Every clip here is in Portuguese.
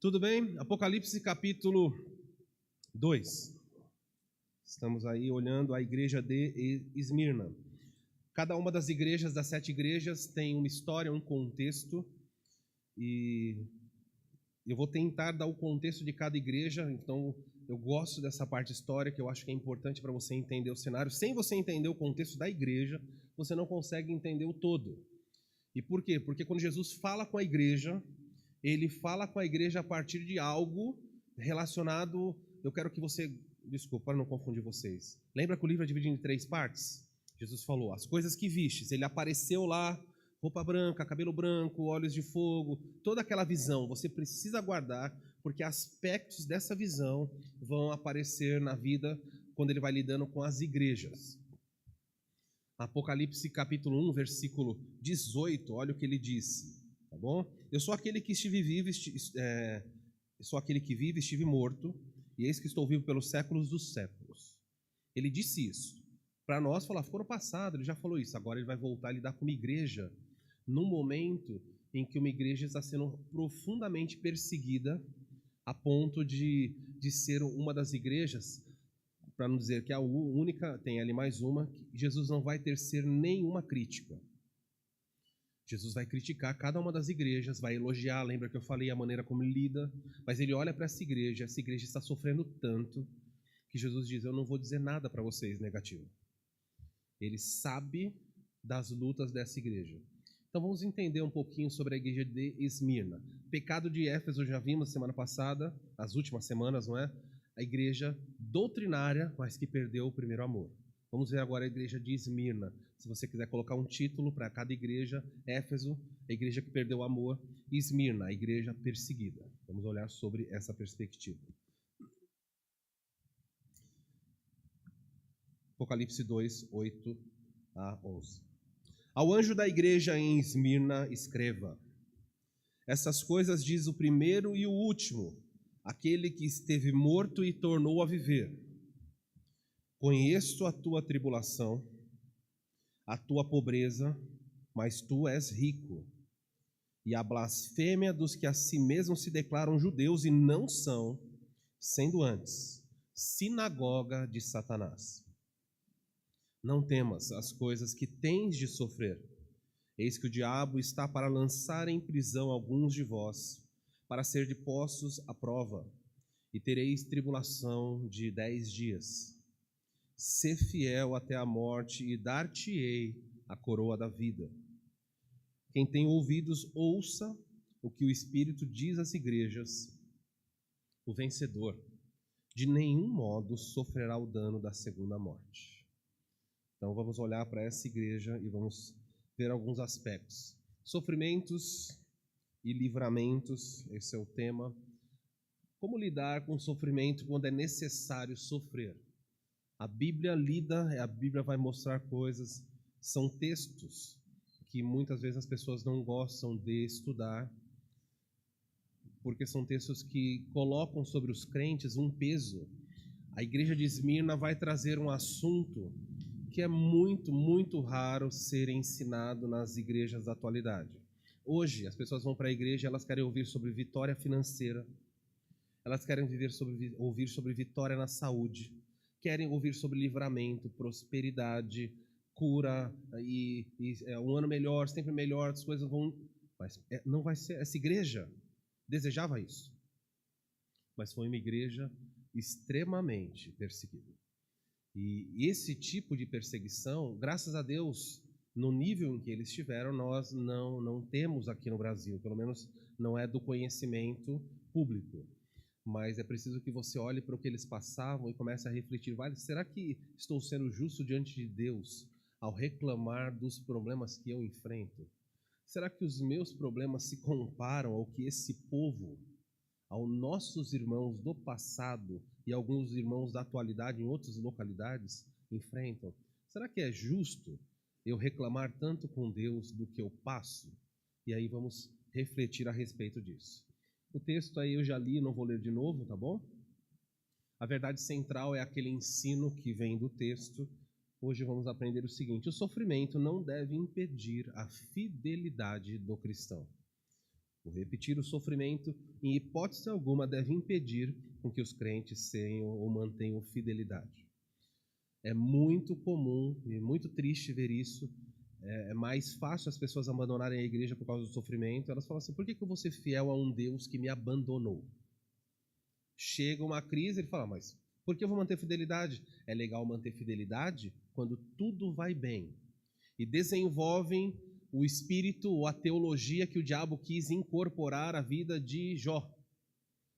Tudo bem? Apocalipse capítulo 2. Estamos aí olhando a igreja de Esmirna. Cada uma das igrejas, das 7 igrejas, tem uma história, um contexto. E eu vou tentar dar o contexto de cada igreja. Então, eu gosto dessa parte histórica, eu acho que é importante para você entender o cenário. Sem você entender o contexto da igreja, você não consegue entender o todo. E por quê? Porque quando Jesus fala com a igreja, ele fala com a igreja a partir de algo relacionado. Eu quero que você, desculpa, para não confundir vocês. Lembra que o livro é dividido em 3 partes? Jesus falou, as coisas que vistes, ele apareceu lá, roupa branca, cabelo branco, olhos de fogo, toda aquela visão, você precisa guardar, porque aspectos dessa visão vão aparecer na vida quando ele vai lidando com as igrejas. Apocalipse capítulo 1, versículo 18, olha o que ele disse. Tá bom? Eu sou aquele que estive morto, e eis que estou vivo pelos séculos dos séculos. Ele disse isso. Para nós, ficou no passado, ele já falou isso. Agora ele vai voltar a lidar com uma igreja, num momento em que uma igreja está sendo profundamente perseguida, a ponto de ser uma das igrejas, para não dizer que é a única, tem ali mais uma, que Jesus não vai tecer nenhuma crítica. Jesus vai criticar cada uma das igrejas, vai elogiar, lembra que eu falei a maneira como ele lida, mas ele olha para essa igreja está sofrendo tanto, que Jesus diz, eu não vou dizer nada para vocês negativo. Ele sabe das lutas dessa igreja. Então vamos entender um pouquinho sobre a igreja de Esmirna. Pecado de Éfeso já vimos semana passada, as últimas semanas, não é? A igreja doutrinária, mas que perdeu o primeiro amor. Vamos ver agora a igreja de Esmirna. Se você quiser colocar um título para cada igreja, Éfeso, a igreja que perdeu o amor, e Esmirna, a igreja perseguida. Vamos olhar sobre essa perspectiva. Apocalipse 2, 8 a 11. Ao anjo da igreja em Esmirna, escreva: essas coisas diz o primeiro e o último, aquele que esteve morto e tornou a viver. Conheço a tua tribulação, a tua pobreza, mas tu és rico, e a blasfêmia dos que a si mesmos se declaram judeus e não são, sendo antes sinagoga de Satanás. Não temas as coisas que tens de sofrer. Eis que o diabo está para lançar em prisão alguns de vós, para ser de postos à prova, e tereis tribulação de 10 dias. Sê fiel até a morte, e dar-te-ei a coroa da vida. Quem tem ouvidos, ouça o que o Espírito diz às igrejas. O vencedor, de nenhum modo, sofrerá o dano da segunda morte. Então vamos olhar para essa igreja e vamos ver alguns aspectos. Sofrimentos e livramentos, esse é o tema. Como lidar com o sofrimento quando é necessário sofrer? A Bíblia vai mostrar coisas, são textos que muitas vezes as pessoas não gostam de estudar, porque são textos que colocam sobre os crentes um peso. A igreja de Esmirna vai trazer um assunto que é muito, muito raro ser ensinado nas igrejas da atualidade. Hoje, as pessoas vão para a igreja, elas querem ouvir sobre vitória financeira, elas querem ouvir sobre vitória na saúde, querem ouvir sobre livramento, prosperidade, cura, e um ano melhor, sempre melhor, as coisas vão... Mas não vai ser... Essa igreja desejava isso, mas foi uma igreja extremamente perseguida. E esse tipo de perseguição, graças a Deus, no nível em que eles estiveram, nós não temos aqui no Brasil, pelo menos não é do conhecimento público. Mas é preciso que você olhe para o que eles passavam e comece a refletir, será que estou sendo justo diante de Deus ao reclamar dos problemas que eu enfrento? Será que os meus problemas se comparam ao que esse povo, aos nossos irmãos do passado e alguns irmãos da atualidade em outras localidades enfrentam? Será que é justo eu reclamar tanto com Deus do que eu passo? E aí vamos refletir a respeito disso. O texto aí eu já li, não vou ler de novo, tá bom? A verdade central é aquele ensino que vem do texto. Hoje vamos aprender o seguinte: o sofrimento não deve impedir a fidelidade do cristão. Vou repetir: o sofrimento, em hipótese alguma, deve impedir com que os crentes tenham ou mantenham fidelidade. É muito comum e muito triste ver isso. É mais fácil as pessoas abandonarem a igreja por causa do sofrimento. Elas falam assim: por que eu vou ser fiel a um Deus que me abandonou? Chega uma crise e ele fala: mas por que eu vou manter fidelidade? É legal manter fidelidade quando tudo vai bem. E desenvolvem o espírito ou a teologia que o diabo quis incorporar à vida de Jó.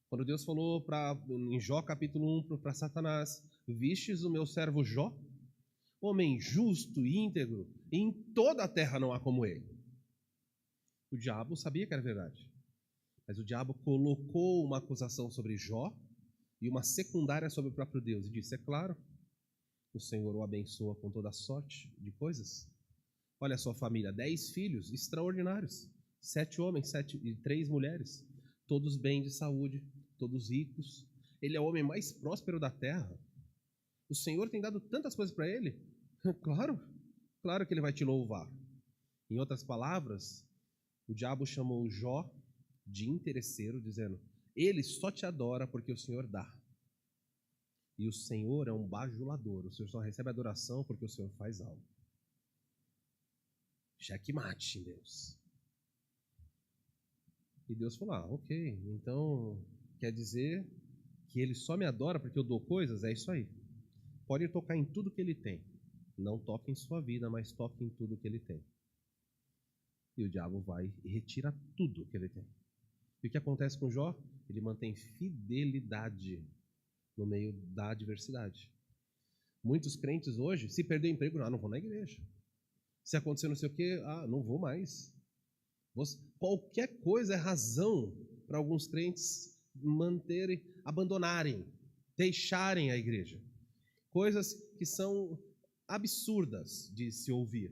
Quando Deus falou em Jó capítulo 1 para Satanás: vistes o meu servo Jó? Homem justo e íntegro, e em toda a terra não há como ele. O diabo sabia que era verdade, mas o diabo colocou uma acusação sobre Jó e uma secundária sobre o próprio Deus, e disse: é claro, o Senhor o abençoa com toda sorte de coisas. Olha a sua família, 10 filhos extraordinários, 7 homens, 7 e 3 mulheres, todos bem de saúde, todos ricos. Ele é o homem mais próspero da terra. O Senhor tem dado tantas coisas para ele. Claro que ele vai te louvar. Em outras palavras, o diabo chamou Jó de interesseiro, dizendo: ele só te adora porque o Senhor dá. E o Senhor é um bajulador. O Senhor só recebe adoração porque o Senhor faz algo. Checkmate em Deus. E Deus falou: ok, então quer dizer que ele só me adora porque eu dou coisas? É isso aí. Pode tocar em tudo que ele tem. Não toque em sua vida, mas toque em tudo que ele tem. E o diabo vai e retira tudo que ele tem. E o que acontece com Jó? Ele mantém fidelidade no meio da adversidade. Muitos crentes hoje, se perder o emprego, não vou na igreja. Se acontecer não sei o quê, não vou mais. Qualquer coisa é razão para alguns crentes abandonarem, deixarem a igreja. Coisas que são absurdas de se ouvir.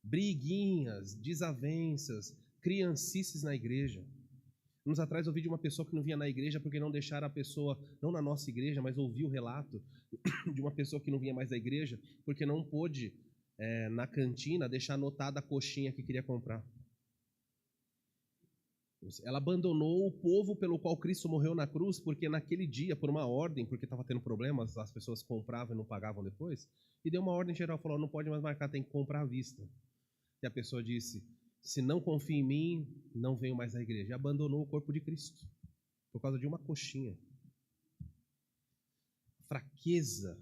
Briguinhas, desavenças, criancices na igreja. Anos atrás eu ouvi de uma pessoa que não vinha na igreja porque não deixaram a pessoa, não na nossa igreja, mas ouvi o relato de uma pessoa que não vinha mais da igreja porque não pôde, na cantina, deixar anotada a coxinha que queria comprar. Ela abandonou o povo pelo qual Cristo morreu na cruz, porque naquele dia, por uma ordem, porque estava tendo problemas, as pessoas compravam e não pagavam depois, e deu uma ordem geral, falou: não pode mais marcar, tem que comprar à vista. E a pessoa disse: se não confia em mim, não venho mais à igreja. E abandonou o corpo de Cristo, por causa de uma coxinha. A fraqueza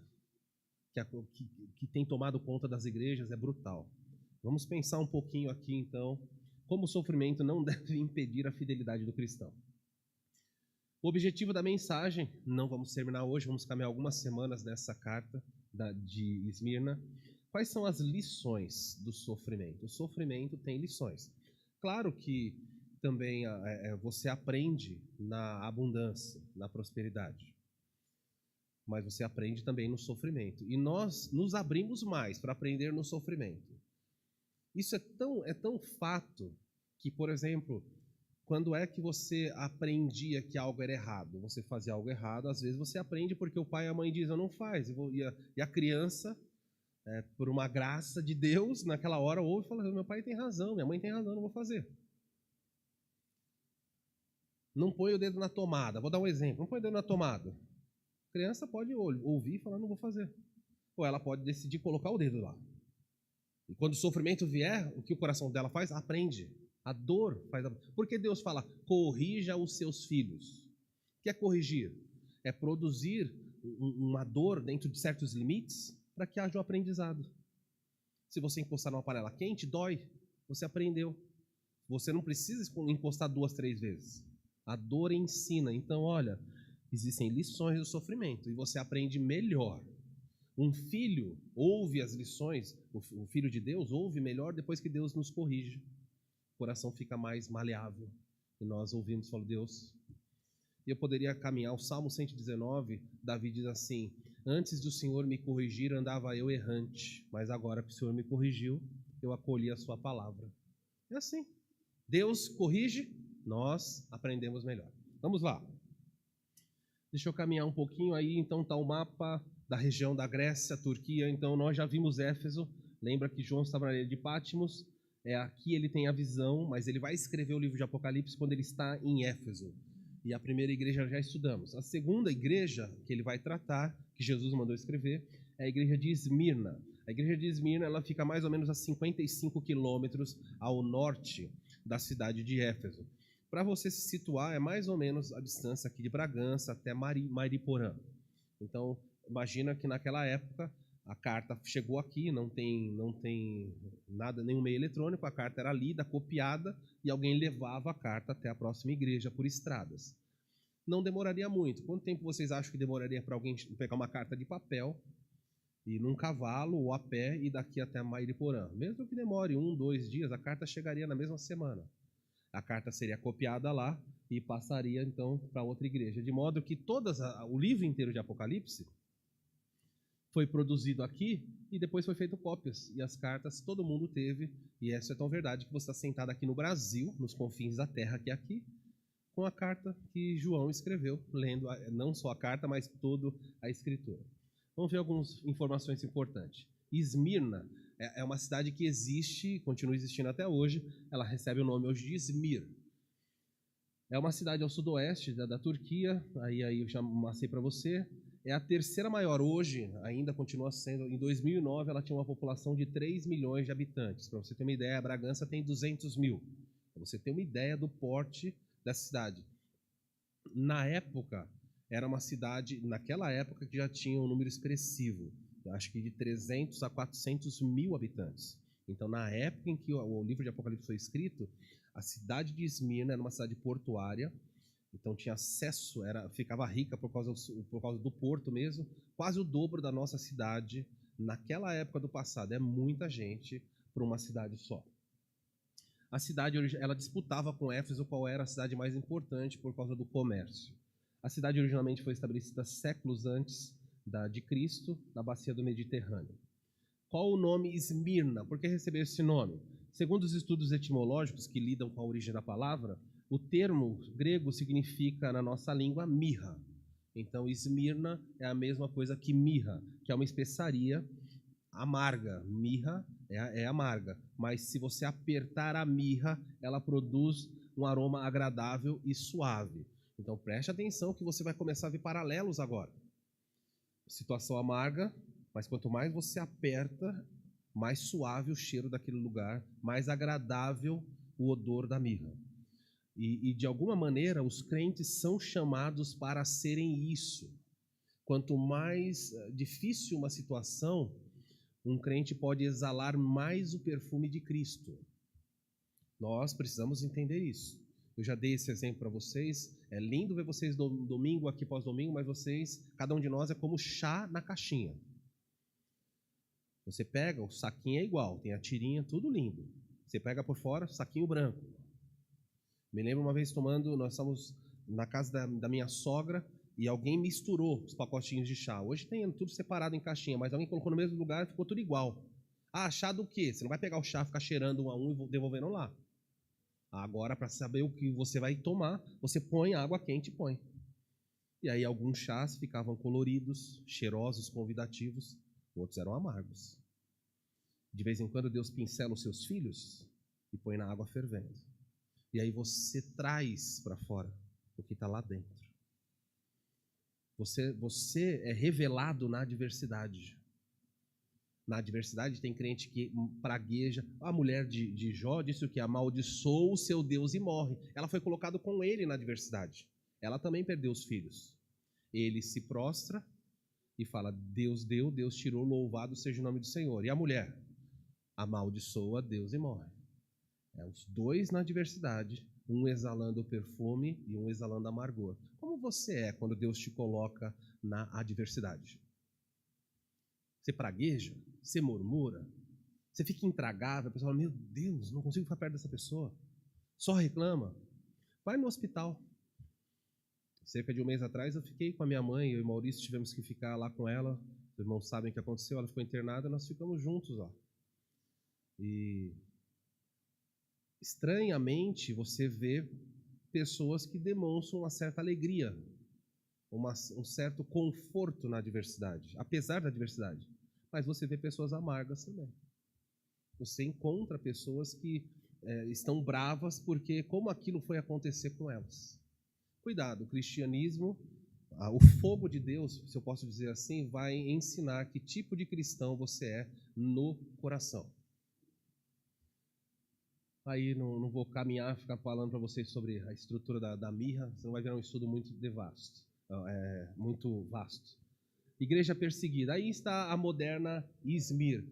que tem tomado conta das igrejas é brutal. Vamos pensar um pouquinho aqui, então, como o sofrimento não deve impedir a fidelidade do cristão. O objetivo da mensagem, não vamos terminar hoje, vamos caminhar algumas semanas nessa carta de Esmirna. Quais são as lições do sofrimento? O sofrimento tem lições. Claro que também você aprende na abundância, na prosperidade. Mas você aprende também no sofrimento. E nós nos abrimos mais para aprender no sofrimento. Isso é tão fato que, por exemplo, quando é que você aprendia que algo era errado? Você fazia algo errado, às vezes você aprende porque o pai e a mãe dizem: não faz. E a criança, por uma graça de Deus, naquela hora ouve e fala: meu pai tem razão, minha mãe tem razão, não vou fazer. Não põe o dedo na tomada. Vou dar um exemplo. Não põe o dedo na tomada. A criança pode ouvir e falar: não vou fazer. Ou ela pode decidir colocar o dedo lá. E quando o sofrimento vier, o que o coração dela faz? Aprende. A dor faz. Por que Deus fala: corrija os seus filhos? O que é corrigir? É produzir uma dor dentro de certos limites para que haja um aprendizado. Se você encostar numa panela quente, dói. Você aprendeu. Você não precisa encostar 2, 3 vezes. A dor ensina. Então, olha, existem lições do sofrimento e você aprende melhor. Um filho ouve as lições, o filho de Deus ouve melhor depois que Deus nos corrige. O coração fica mais maleável. E nós ouvimos, falo: Deus. E eu poderia caminhar. O Salmo 119, Davi diz assim: antes do Senhor me corrigir, andava eu errante, mas agora que o Senhor me corrigiu, eu acolhi a sua palavra. É assim. Deus corrige, nós aprendemos melhor. Vamos lá. Deixa eu caminhar um pouquinho aí. Então está o mapa da região da Grécia, Turquia. Então nós já vimos Éfeso. Lembra que João estava na ilha de Patmos. Aqui ele tem a visão, mas ele vai escrever o livro de Apocalipse quando ele está em Éfeso. E a primeira igreja já estudamos. A segunda igreja que ele vai tratar, que Jesus mandou escrever, é a igreja de Esmirna. A igreja de Esmirna, ela fica mais ou menos a 55 quilômetros ao norte da cidade de Éfeso. Para você se situar, é mais ou menos a distância aqui de Bragança até Mariporã. Então, imagina que naquela época a carta chegou aqui, não tem nada, nenhum meio eletrônico, a carta era lida, copiada, e alguém levava a carta até a próxima igreja por estradas. Não demoraria muito. Quanto tempo vocês acham que demoraria para alguém pegar uma carta de papel, ir num cavalo ou a pé e daqui até Mariporã? Mesmo que demore 1, 2 dias, a carta chegaria na mesma semana. A carta seria copiada lá e passaria então para outra igreja. De modo que o livro inteiro de Apocalipse foi produzido aqui e depois foi feito cópias. E as cartas todo mundo teve, e isso é tão verdade que você está sentado aqui no Brasil, nos confins da terra que é aqui, com a carta que João escreveu, lendo não só a carta, mas toda a escritura. Vamos ver algumas informações importantes. Esmirna é uma cidade que existe, continua existindo até hoje, ela recebe o nome hoje de Izmir. É uma cidade ao sudoeste da Turquia, aí eu já mostrei para você. É a terceira maior hoje, ainda continua sendo. Em 2009 ela tinha uma população de 3 milhões de habitantes. Para você ter uma ideia, a Bragança tem 200 mil. Para você ter uma ideia do porte dessa cidade. Na época, era uma cidade, naquela época, que já tinha um número expressivo. Acho que de 300 a 400 mil habitantes. Então, na época em que o livro de Apocalipse foi escrito, a cidade de Esmirna era uma cidade portuária. Então tinha acesso, ficava rica por causa do porto mesmo, quase o dobro da nossa cidade naquela época do passado. É muita gente para uma cidade só. A cidade ela disputava com Éfeso qual era a cidade mais importante por causa do comércio. A cidade originalmente foi estabelecida séculos antes de Cristo, na bacia do Mediterrâneo. Qual o nome Esmirna? Por que recebeu esse nome? Segundo os estudos etimológicos que lidam com a origem da palavra, o termo grego significa, na nossa língua, mirra. Então, Esmirna é a mesma coisa que mirra, que é uma especiaria amarga. Mirra é amarga, mas se você apertar a mirra, ela produz um aroma agradável e suave. Então, preste atenção que você vai começar a ver paralelos agora. Situação amarga, mas quanto mais você aperta, mais suave o cheiro daquele lugar, mais agradável o odor da mirra. E de alguma maneira, os crentes são chamados para serem isso. Quanto mais difícil uma situação, um crente pode exalar mais o perfume de Cristo. Nós precisamos entender isso. Eu já dei esse exemplo para vocês. É lindo ver vocês domingo aqui pós-domingo, mas cada um de nós é como chá na caixinha. Você pega, o saquinho é igual, tem a tirinha, tudo lindo. Você pega por fora, saquinho branco. Me lembro uma vez nós estávamos na casa da minha sogra e alguém misturou os pacotinhos de chá. Hoje tem tudo separado em caixinha, mas alguém colocou no mesmo lugar e ficou tudo igual. Ah, chá do quê? Você não vai pegar o chá, ficar cheirando um a um e devolvendo lá. Agora, para saber o que você vai tomar, você põe água quente e põe. E aí alguns chás ficavam coloridos, cheirosos, convidativos, outros eram amargos. De vez em quando Deus pincela os seus filhos e põe na água fervendo. E aí você traz para fora o que está lá dentro. Você é revelado na adversidade. Na adversidade tem crente que pragueja. A mulher de Jó disse o que? Amaldiçoou o seu Deus e morre. Ela foi colocada com ele na adversidade. Ela também perdeu os filhos. Ele se prostra e fala, Deus deu, Deus tirou, louvado seja o nome do Senhor. E a mulher? Amaldiçoa Deus e morre. Os dois na adversidade, um exalando o perfume e um exalando amargor. Como você é quando Deus te coloca na adversidade? Você pragueja? Você murmura? Você fica intragável? A pessoa fala, meu Deus, não consigo ficar perto dessa pessoa. Só reclama. Vai no hospital. Cerca de um mês atrás eu fiquei com a minha mãe, eu e o Maurício tivemos que ficar lá com ela. Os irmãos sabem o que aconteceu, ela ficou internada, nós ficamos juntos lá. E estranhamente você vê pessoas que demonstram uma certa alegria, um certo conforto na adversidade, apesar da adversidade. Mas você vê pessoas amargas também. Você encontra pessoas que estão bravas porque como aquilo foi acontecer com elas. Cuidado, o cristianismo, o fogo de Deus, se eu posso dizer assim, vai ensinar que tipo de cristão você é no coração. Aí não vou caminhar, ficar falando para vocês sobre a estrutura da mirra, senão vai virar um estudo muito vasto. Muito vasto. Igreja perseguida. Aí está a moderna Izmir.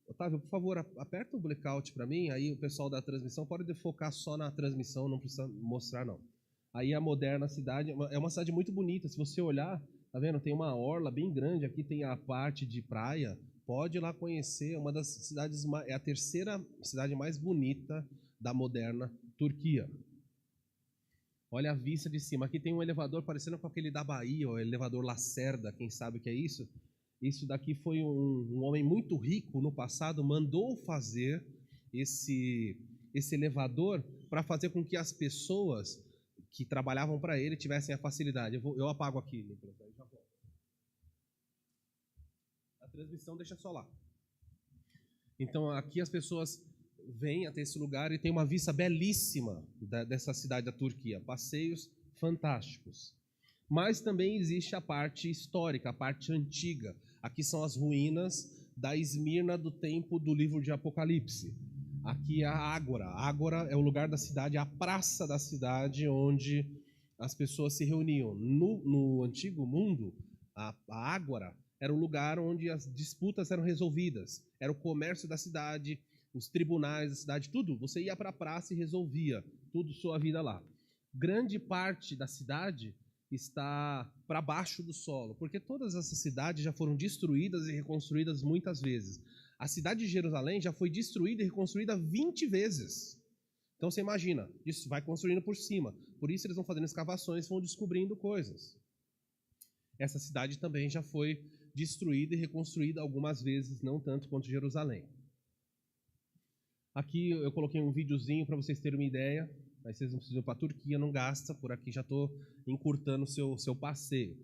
Otávio, por favor, aperta o blackout para mim, aí o pessoal da transmissão pode focar só na transmissão, não precisa mostrar não. Aí a moderna cidade, é uma cidade muito bonita, se você olhar, tá vendo, tem uma orla bem grande, aqui tem a parte de praia, pode ir lá conhecer, uma das cidades, é a terceira cidade mais bonita da moderna Turquia. Olha a vista de cima, aqui tem um elevador parecendo com aquele da Bahia, o elevador Lacerda, quem sabe o que é isso? Isso daqui foi um homem muito rico no passado, mandou fazer esse elevador para fazer com que as pessoas que trabalhavam para ele tivessem a facilidade. Eu apago aqui, Nicolas, aí já volto. A transmissão deixa só lá. Então aqui as pessoas vêm até esse lugar e tem uma vista belíssima dessa cidade da Turquia, passeios fantásticos. Mas também existe a parte histórica, a parte antiga. Aqui são as ruínas da Esmirna do tempo do livro de Apocalipse. Aqui é a Ágora. A Ágora é o lugar da cidade, a praça da cidade onde as pessoas se reuniam. No antigo mundo, a Ágora era o lugar onde as disputas eram resolvidas. Era o comércio da cidade, os tribunais da cidade, tudo. Você ia para a praça e resolvia tudo sua vida lá. Grande parte da cidade está para baixo do solo, porque todas essas cidades já foram destruídas e reconstruídas muitas vezes. A cidade de Jerusalém já foi destruída e reconstruída 20 vezes. Então você imagina, isso vai construindo por cima. Por isso eles vão fazendo escavações, vão descobrindo coisas. Essa cidade também já foi destruída e reconstruída algumas vezes, não tanto quanto Jerusalém. Aqui eu coloquei um videozinho para vocês terem uma ideia. Aí vocês não precisam ir para a Turquia, não gasta, por aqui já estou encurtando o seu passeio.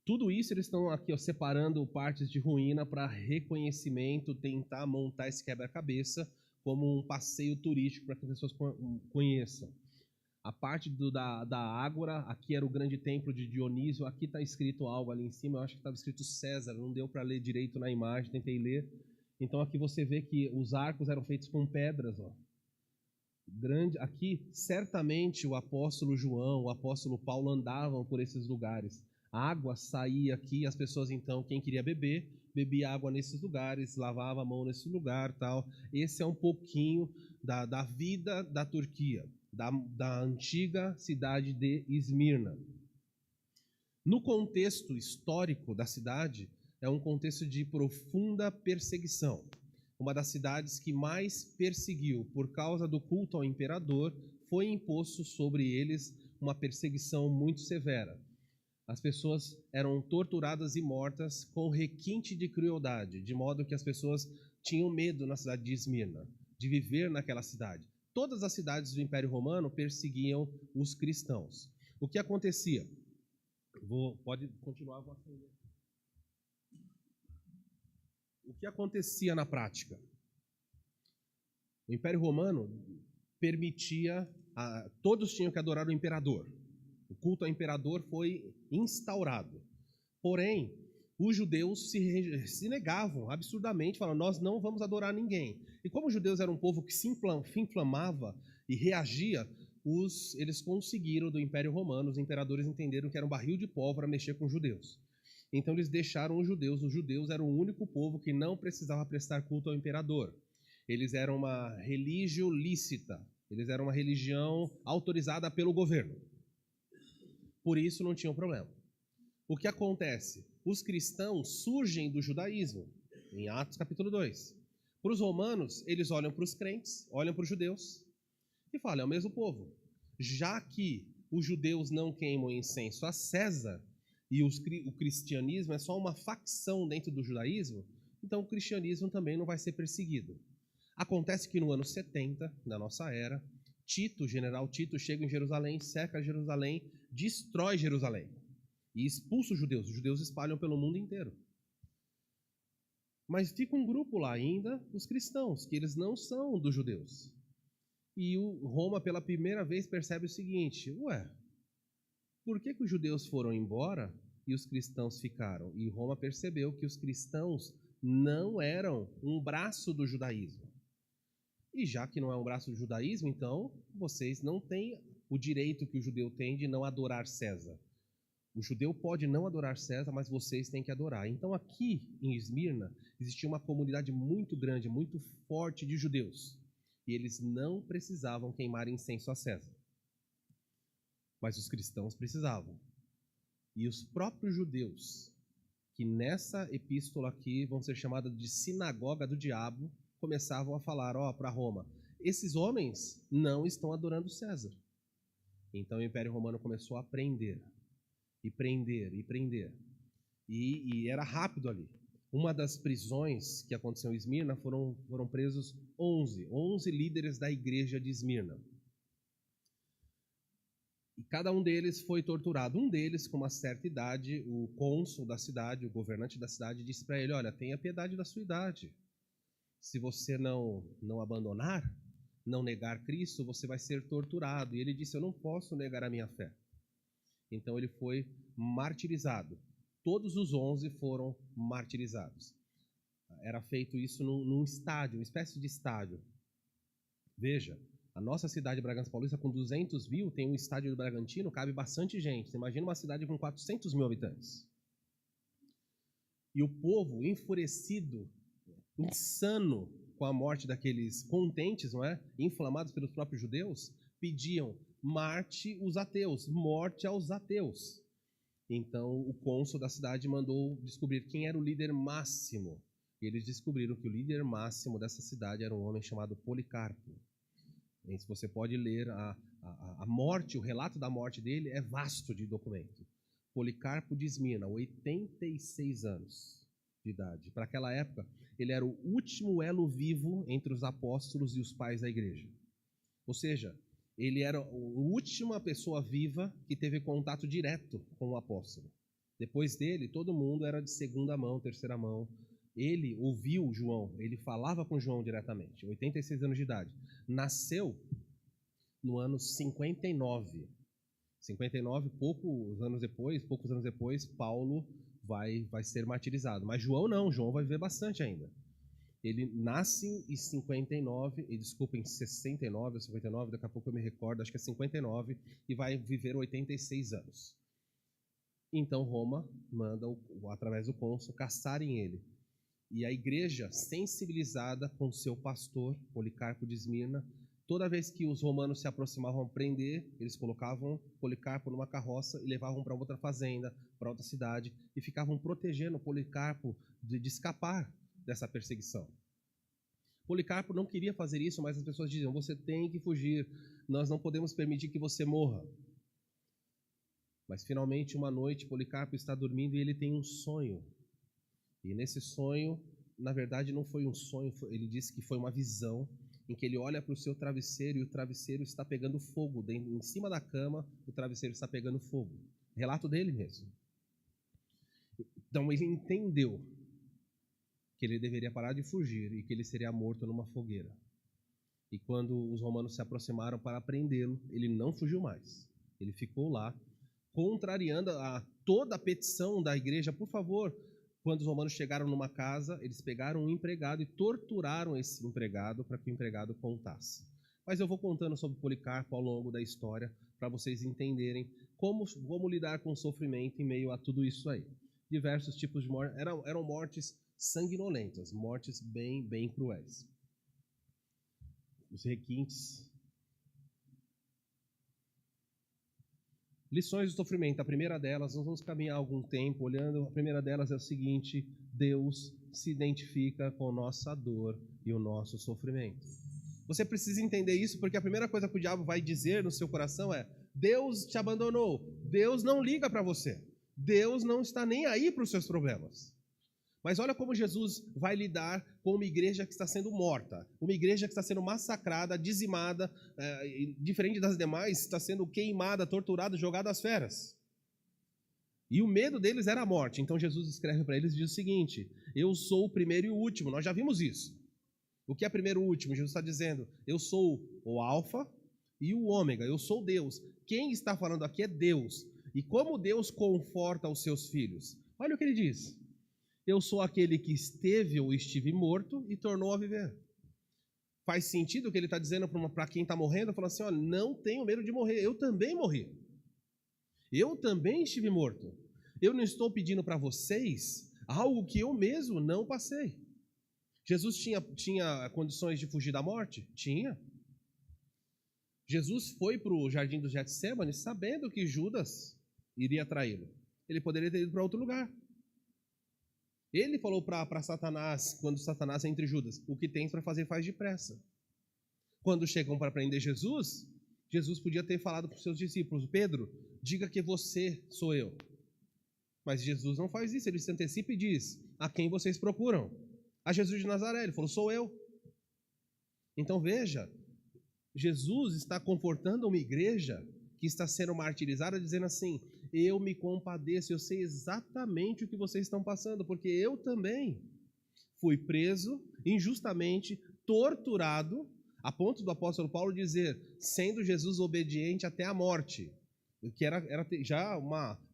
Tudo isso eles estão aqui separando partes de ruína para reconhecimento, tentar montar esse quebra-cabeça como um passeio turístico para que as pessoas conheçam. A parte da Ágora, aqui era o grande templo de Dionísio, aqui está escrito algo ali em cima, eu acho que estava escrito César, não deu para ler direito na imagem, tentei ler. Então aqui você vê que os arcos eram feitos com pedras, ó. Aqui, certamente o apóstolo João, o apóstolo Paulo andavam por esses lugares. A água saía aqui, as pessoas então, quem queria beber, bebia água nesses lugares, lavava a mão nesse lugar, tal. Esse é um pouquinho da vida da Turquia, da antiga cidade de Esmirna. No contexto histórico da cidade, é um contexto de profunda perseguição. Uma das cidades que mais perseguiu por causa do culto ao imperador, foi imposto sobre eles uma perseguição muito severa. As pessoas eram torturadas e mortas com requinte de crueldade, de modo que as pessoas tinham medo na cidade de Esmirna, de viver naquela cidade. Todas as cidades do Império Romano perseguiam os cristãos. O que acontecia? Pode continuar, vou acender. O que acontecia na prática? O Império Romano permitia, todos tinham que adorar o imperador. O culto ao imperador foi instaurado. Porém, os judeus se negavam absurdamente, falando, nós não vamos adorar ninguém. E como os judeus eram um povo que se inflamava e reagia, eles conseguiram do Império Romano, os imperadores entenderam que era um barril de pólvora mexer com os judeus. Então eles deixaram os judeus eram o único povo que não precisava prestar culto ao imperador. Eles eram uma religião lícita, eles eram uma religião autorizada pelo governo. Por isso não tinham problema. O que acontece? Os cristãos surgem do judaísmo, em Atos capítulo 2. Para os romanos, eles olham para os crentes, olham para os judeus e falam, é o mesmo povo. Já que os judeus não queimam incenso a César, e o cristianismo é só uma facção dentro do judaísmo, então o cristianismo também não vai ser perseguido. Acontece que no ano 70 da nossa era, o general Tito, chega em Jerusalém, cerca Jerusalém, destrói Jerusalém e expulsa os judeus. Os judeus espalham pelo mundo inteiro. Mas fica um grupo lá ainda, os cristãos, que eles não são dos judeus. E o Roma, pela primeira vez, percebe o seguinte: ué, por que os judeus foram embora e os cristãos ficaram? E Roma percebeu que os cristãos não eram um braço do judaísmo. E já que não é um braço do judaísmo, então vocês não têm o direito que o judeu tem de não adorar César. O judeu pode não adorar César, mas vocês têm que adorar. Então aqui em Esmirna existia uma comunidade muito grande, muito forte de judeus. E eles não precisavam queimar incenso a César. Mas os cristãos precisavam. E os próprios judeus, que nessa epístola aqui vão ser chamados de sinagoga do diabo, começavam a falar, para Roma, esses homens não estão adorando César. Então o Império Romano começou a prender, e prender, e prender. E era rápido ali. Uma das prisões que aconteceu em Esmirna foram presos 11 líderes da igreja de Esmirna. E cada um deles foi torturado. Um deles, com uma certa idade, o cônsul da cidade, o governante da cidade, disse para ele, olha, tenha piedade da sua idade. Se você não abandonar, não negar Cristo, você vai ser torturado. E ele disse, eu não posso negar a minha fé. Então ele foi martirizado. Todos os 11 foram martirizados. Era feito isso num estádio, uma espécie de estádio. Veja, a nossa cidade de Bragança Paulista, com 200 mil, tem um estádio do Bragantino, cabe bastante gente. Você imagina uma cidade com 400 mil habitantes. E o povo, enfurecido, insano com a morte daqueles contentes, não é? Inflamados pelos próprios judeus, pediam, mate os ateus, morte aos ateus. Então o cônsul da cidade mandou descobrir quem era o líder máximo. E eles descobriram que o líder máximo dessa cidade era um homem chamado Policarpo. E se você pode ler a morte, o relato da morte dele é vasto de documento. Policarpo de Esmirna, 86 anos de idade. Para aquela época, ele era o último elo vivo entre os apóstolos e os pais da igreja. Ou seja, ele era a última pessoa viva que teve contato direto com o apóstolo. Depois dele, todo mundo era de segunda mão, terceira mão. Ele ouviu João, ele falava com João diretamente, 86 anos de idade. Nasceu no ano 59. 59, poucos anos depois, Paulo vai ser martirizado. Mas João não, João vai viver bastante ainda. Ele nasce em 59, e desculpa, em 69 ou 59, daqui a pouco eu me recordo, acho que é 59, e vai viver 86 anos. Então Roma manda, através do cônsul, caçarem ele. E a igreja, sensibilizada com seu pastor, Policarpo de Esmirna, toda vez que os romanos se aproximavam a prender, eles colocavam Policarpo numa carroça e levavam para outra fazenda, para outra cidade, e ficavam protegendo Policarpo de escapar dessa perseguição. Policarpo não queria fazer isso, mas as pessoas diziam, você tem que fugir, nós não podemos permitir que você morra. Mas finalmente, uma noite, Policarpo está dormindo e ele tem um sonho. E nesse sonho, na verdade não foi um sonho, ele disse que foi uma visão, em que ele olha para o seu travesseiro e o travesseiro está pegando fogo. Em cima da cama, o travesseiro está pegando fogo. Relato dele mesmo. Então ele entendeu que ele deveria parar de fugir e que ele seria morto numa fogueira. E quando os romanos se aproximaram para prendê-lo, ele não fugiu mais. Ele ficou lá, contrariando toda a petição da igreja. Por favor, quando os romanos chegaram numa casa, eles pegaram um empregado e torturaram esse empregado para que o empregado contasse. Mas eu vou contando sobre Policarpo ao longo da história para vocês entenderem como lidar com o sofrimento em meio a tudo isso aí. Diversos tipos de mortes, eram mortes sanguinolentas, mortes bem cruéis. Os requintes. Lições do sofrimento. A primeira delas, nós vamos caminhar algum tempo olhando. A primeira delas é o seguinte: Deus se identifica com nossa dor e o nosso sofrimento. Você precisa entender isso, porque a primeira coisa que o diabo vai dizer no seu coração é: Deus te abandonou, Deus não liga para você, Deus não está nem aí para os seus problemas. Mas olha como Jesus vai lidar com uma igreja que está sendo morta, uma igreja que está sendo massacrada, dizimada, diferente das demais, está sendo queimada, torturada, jogada às feras. E o medo deles era a morte. Então Jesus escreve para eles e diz o seguinte: eu sou o primeiro e o último. Nós já vimos isso. O que é primeiro e o último? Jesus está dizendo: eu sou o alfa e o ômega, eu sou Deus. Quem está falando aqui é Deus. E como Deus conforta os seus filhos? Olha o que ele diz: eu sou aquele que esteve ou estive morto e tornou a viver. Faz sentido o que ele está dizendo para quem está morrendo? Falando assim: olha, não tenho medo de morrer, eu também morri. Eu também estive morto. Eu não estou pedindo para vocês algo que eu mesmo não passei. Jesus tinha condições de fugir da morte? Tinha. Jesus foi para o jardim do Getsêmani sabendo que Judas iria traí-lo. Ele poderia ter ido para outro lugar. Ele falou para Satanás, quando Satanás é entre Judas: o que tens para fazer, faz depressa. Quando chegam para prender Jesus, Jesus podia ter falado para os seus discípulos: Pedro, diga que você sou eu. Mas Jesus não faz isso, ele se antecipa e diz: a quem vocês procuram? A Jesus de Nazaré. Ele falou: sou eu. Então veja, Jesus está confortando uma igreja que está sendo martirizada, dizendo assim: eu me compadeço, eu sei exatamente o que vocês estão passando, porque eu também fui preso injustamente, torturado, a ponto do apóstolo Paulo dizer: sendo Jesus obediente até a morte. Que era já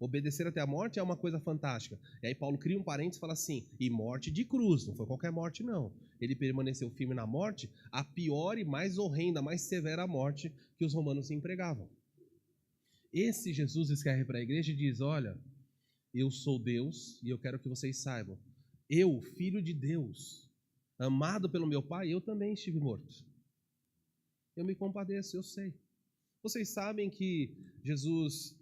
obedecer até a morte é uma coisa fantástica. E aí Paulo cria um parênteses e fala assim: e morte de cruz, não foi qualquer morte não. Ele permaneceu firme na morte, a pior e mais horrenda, mais severa morte que os romanos empregavam. Esse Jesus escreve para a igreja e diz: olha, eu sou Deus e eu quero que vocês saibam, eu, filho de Deus, amado pelo meu Pai, eu também estive morto. Eu me compadeço, eu sei. Vocês sabem que Jesus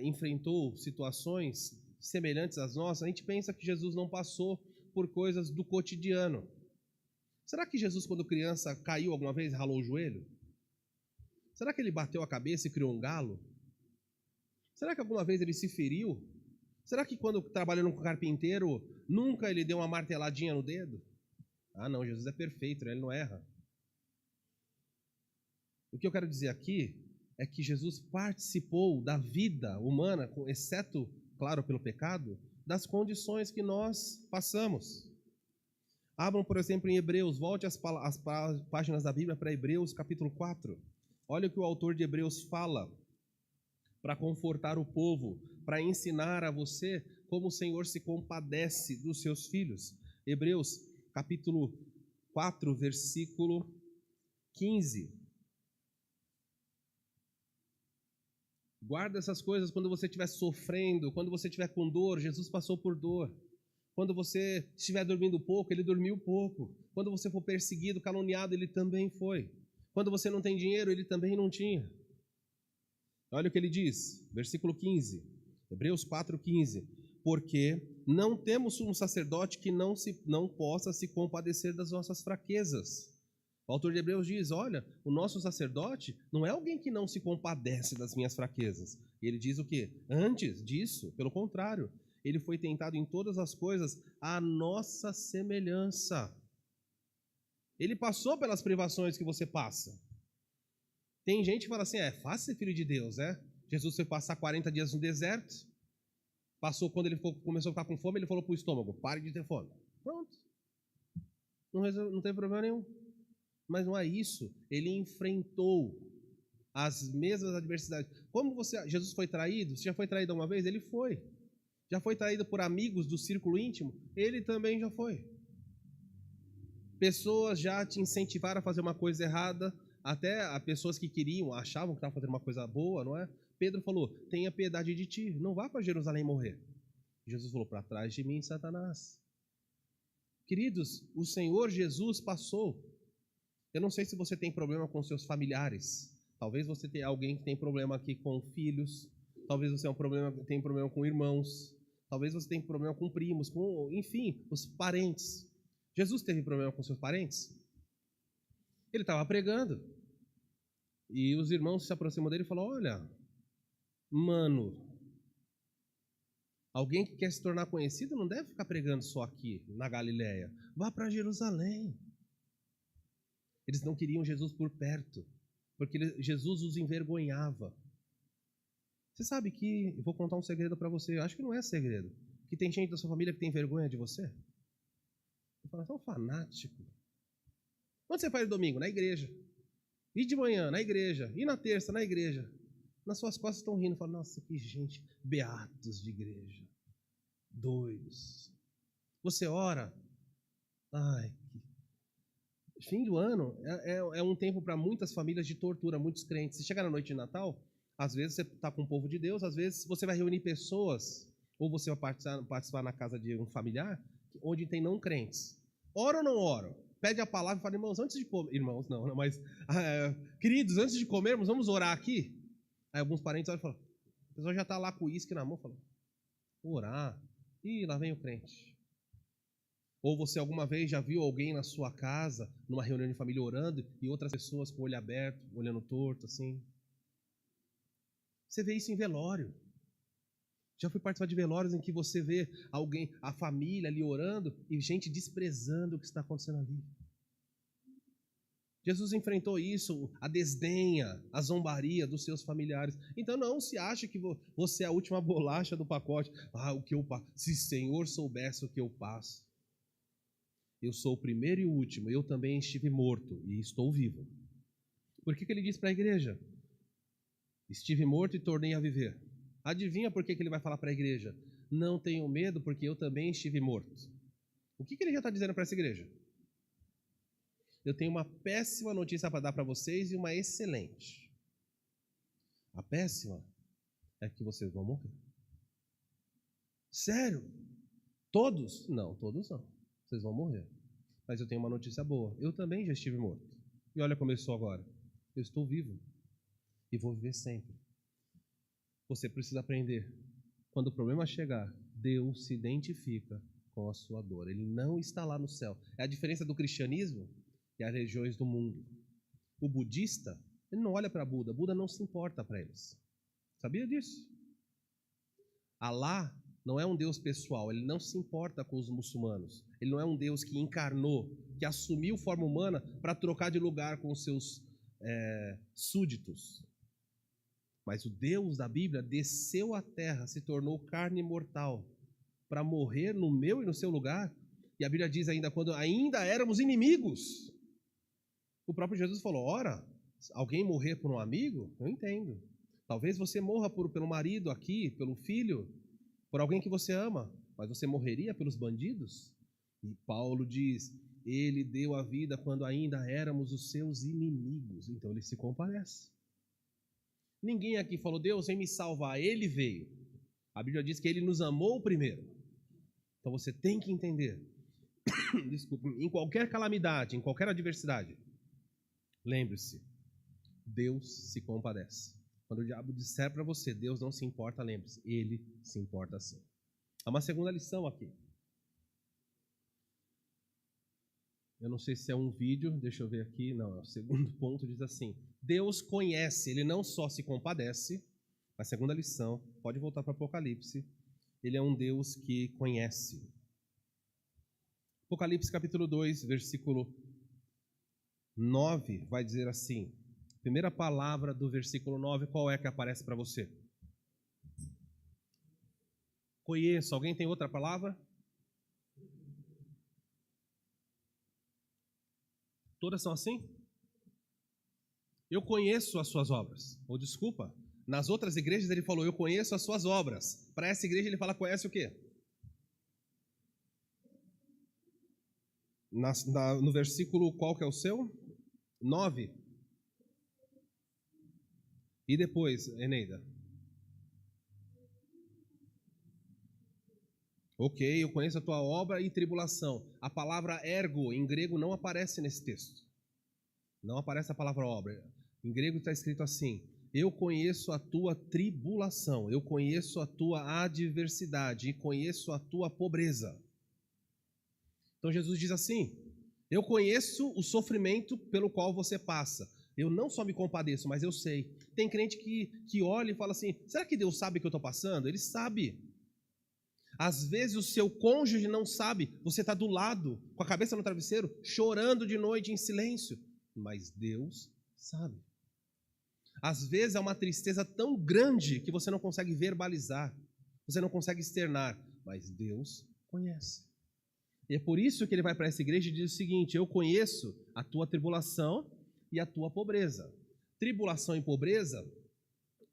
enfrentou situações semelhantes às nossas? A gente pensa que Jesus não passou por coisas do cotidiano. Será que Jesus, quando criança, caiu alguma vez e ralou o joelho? Será que ele bateu a cabeça e criou um galo? Será que alguma vez ele se feriu? Será que quando trabalhando com carpinteiro, nunca ele deu uma marteladinha no dedo? Ah não, Jesus é perfeito, né? Ele não erra. O que eu quero dizer aqui é que Jesus participou da vida humana, exceto, claro, pelo pecado, das condições que nós passamos. Abram, por exemplo, em Hebreus, volte as páginas da Bíblia para Hebreus capítulo 4. Olha o que o autor de Hebreus fala para confortar o povo, para ensinar a você como o Senhor se compadece dos seus filhos. Hebreus capítulo 4, versículo 15. Guarda essas coisas quando você estiver sofrendo, quando você estiver com dor. Jesus passou por dor. Quando você estiver dormindo pouco, ele dormiu pouco. Quando você for perseguido, caluniado, ele também foi. Quando você não tem dinheiro, ele também não tinha. Olha o que ele diz, versículo 15, Hebreus 4,15. Porque não temos um sacerdote que não possa se compadecer das nossas fraquezas. O autor de Hebreus diz: olha, o nosso sacerdote não é alguém que não se compadece das minhas fraquezas. E ele diz o quê? Antes disso, pelo contrário, ele foi tentado em todas as coisas à nossa semelhança. Ele passou pelas privações que você passa. Tem gente que fala assim: é fácil ser filho de Deus, né? Jesus foi passar 40 dias no deserto. Passou, quando ele começou a ficar com fome, ele falou para o estômago: pare de ter fome. Pronto. Não tem problema nenhum. Mas não é isso. Ele enfrentou as mesmas adversidades. Como Jesus foi traído? Você já foi traído uma vez? Ele foi. Já foi traído por amigos do círculo íntimo? Ele também já foi. Pessoas já te incentivaram a fazer uma coisa errada, até a pessoas que achavam que estavam fazendo uma coisa boa, não é? Pedro falou: tenha piedade de ti, não vá para Jerusalém morrer. Jesus falou: para trás de mim, Satanás. Queridos, o Senhor Jesus passou. Eu não sei se você tem problema com seus familiares. Talvez você tenha alguém que tem problema aqui com filhos. Talvez você tenha problema com irmãos. Talvez você tenha problema com primos, enfim, os parentes. Jesus teve problema com seus parentes? Ele estava pregando. E os irmãos se aproximam dele e falam: olha, mano, alguém que quer se tornar conhecido não deve ficar pregando só aqui na Galileia. Vá para Jerusalém. Eles não queriam Jesus por perto, porque Jesus os envergonhava. Você sabe que, eu vou contar um segredo para você, eu acho que não é segredo, que tem gente da sua família que tem vergonha de você? Você fala, tão fanático. Onde você faz domingo? Na igreja. E de manhã? Na igreja. E na terça? Na igreja. Nas suas costas estão rindo. Fala, nossa, que gente, beatos de igreja. Doidos. Você ora. Ai, fim do ano é um tempo para muitas famílias de tortura, muitos crentes. Se chegar na noite de Natal, às vezes você está com o povo de Deus, às vezes você vai reunir pessoas, ou você vai participar na casa de um familiar, onde tem não crentes. Ora ou não ora? Pede a palavra e fala, irmãos, antes de comer... Irmãos, não, mas... queridos, antes de comermos, vamos orar aqui? Aí alguns parentes olham e falam, a pessoa já está lá com o uísque na mão, fala, orar? Ih, lá vem o crente. Ou você alguma vez já viu alguém na sua casa, numa reunião de família orando, e outras pessoas com o olho aberto, olhando torto, assim? Você vê isso em velório. Já fui participar de velórios em que você vê alguém, a família ali orando, e gente desprezando o que está acontecendo ali. Jesus enfrentou isso, a desdenha, a zombaria dos seus familiares. Então não se ache que você é a última bolacha do pacote. O que eu passo? Se o Senhor soubesse o que eu passo. Eu sou o primeiro e o último, eu também estive morto e estou vivo. Por que ele diz para a igreja? Estive morto e tornei a viver. Adivinha por que ele vai falar para a igreja? Não tenham medo, porque eu também estive morto. O que ele já está dizendo para essa igreja? Eu tenho uma péssima notícia para dar para vocês e uma excelente. A péssima é que vocês vão morrer. Sério? Todos? Não, todos não. Vocês vão morrer. Mas eu tenho uma notícia boa. Eu também já estive morto. E olha como eu sou agora. Eu estou vivo. E vou viver sempre. Você precisa aprender. Quando o problema chegar, Deus se identifica com a sua dor. Ele não está lá no céu. É a diferença do cristianismo e as religiões do mundo. O budista, ele não olha para Buda. Buda não se importa para eles. Sabia disso? Alá não é um Deus pessoal, ele não se importa com os muçulmanos. Ele não é um Deus que encarnou, que assumiu forma humana para trocar de lugar com os seus súditos. Mas o Deus da Bíblia desceu à terra, se tornou carne mortal para morrer no meu e no seu lugar. E a Bíblia diz ainda, quando ainda éramos inimigos. O próprio Jesus falou, ora, alguém morrer por um amigo? Eu entendo. Talvez você morra pelo marido aqui, pelo filho, por alguém que você ama, mas você morreria pelos bandidos? E Paulo diz, ele deu a vida quando ainda éramos os seus inimigos. Então ele se compadece. Ninguém aqui falou, Deus vem me salvar, ele veio. A Bíblia diz que ele nos amou primeiro. Então você tem que entender, desculpe, em qualquer calamidade, em qualquer adversidade, lembre-se, Deus se compadece. Quando o diabo disser para você, Deus não se importa, lembre-se, ele se importa sim. Há uma segunda lição aqui. Eu não sei se é um vídeo, deixa eu ver aqui. Não, é o segundo ponto, diz assim: Deus conhece, ele não só se compadece. A segunda lição, pode voltar para Apocalipse, ele é um Deus que conhece. Apocalipse capítulo 2, versículo 9, vai dizer assim, primeira palavra do versículo 9, qual é que aparece para você? Conheço. Alguém tem outra palavra? Todas são assim? Eu conheço as suas obras. Ou desculpa, nas outras igrejas ele falou, eu conheço as suas obras. Para essa igreja ele fala, conhece o quê? No versículo, qual que é o seu? 9. E depois, Eneida? Ok, eu conheço a tua obra e tribulação. A palavra ergo, em grego, não aparece nesse texto. Não aparece a palavra obra. Em grego está escrito assim, eu conheço a tua tribulação, eu conheço a tua adversidade e conheço a tua pobreza. Então Jesus diz assim, eu conheço o sofrimento pelo qual você passa. Eu não só me compadeço, mas eu sei. Tem crente que olha e fala assim, será que Deus sabe o que eu estou passando? Ele sabe. Às vezes o seu cônjuge não sabe, você está do lado, com a cabeça no travesseiro, chorando de noite em silêncio. Mas Deus sabe. Às vezes é uma tristeza tão grande que você não consegue verbalizar, você não consegue externar, mas Deus conhece. E é por isso que ele vai para essa igreja e diz o seguinte: eu conheço a tua tribulação e a tua pobreza. Tribulação e pobreza,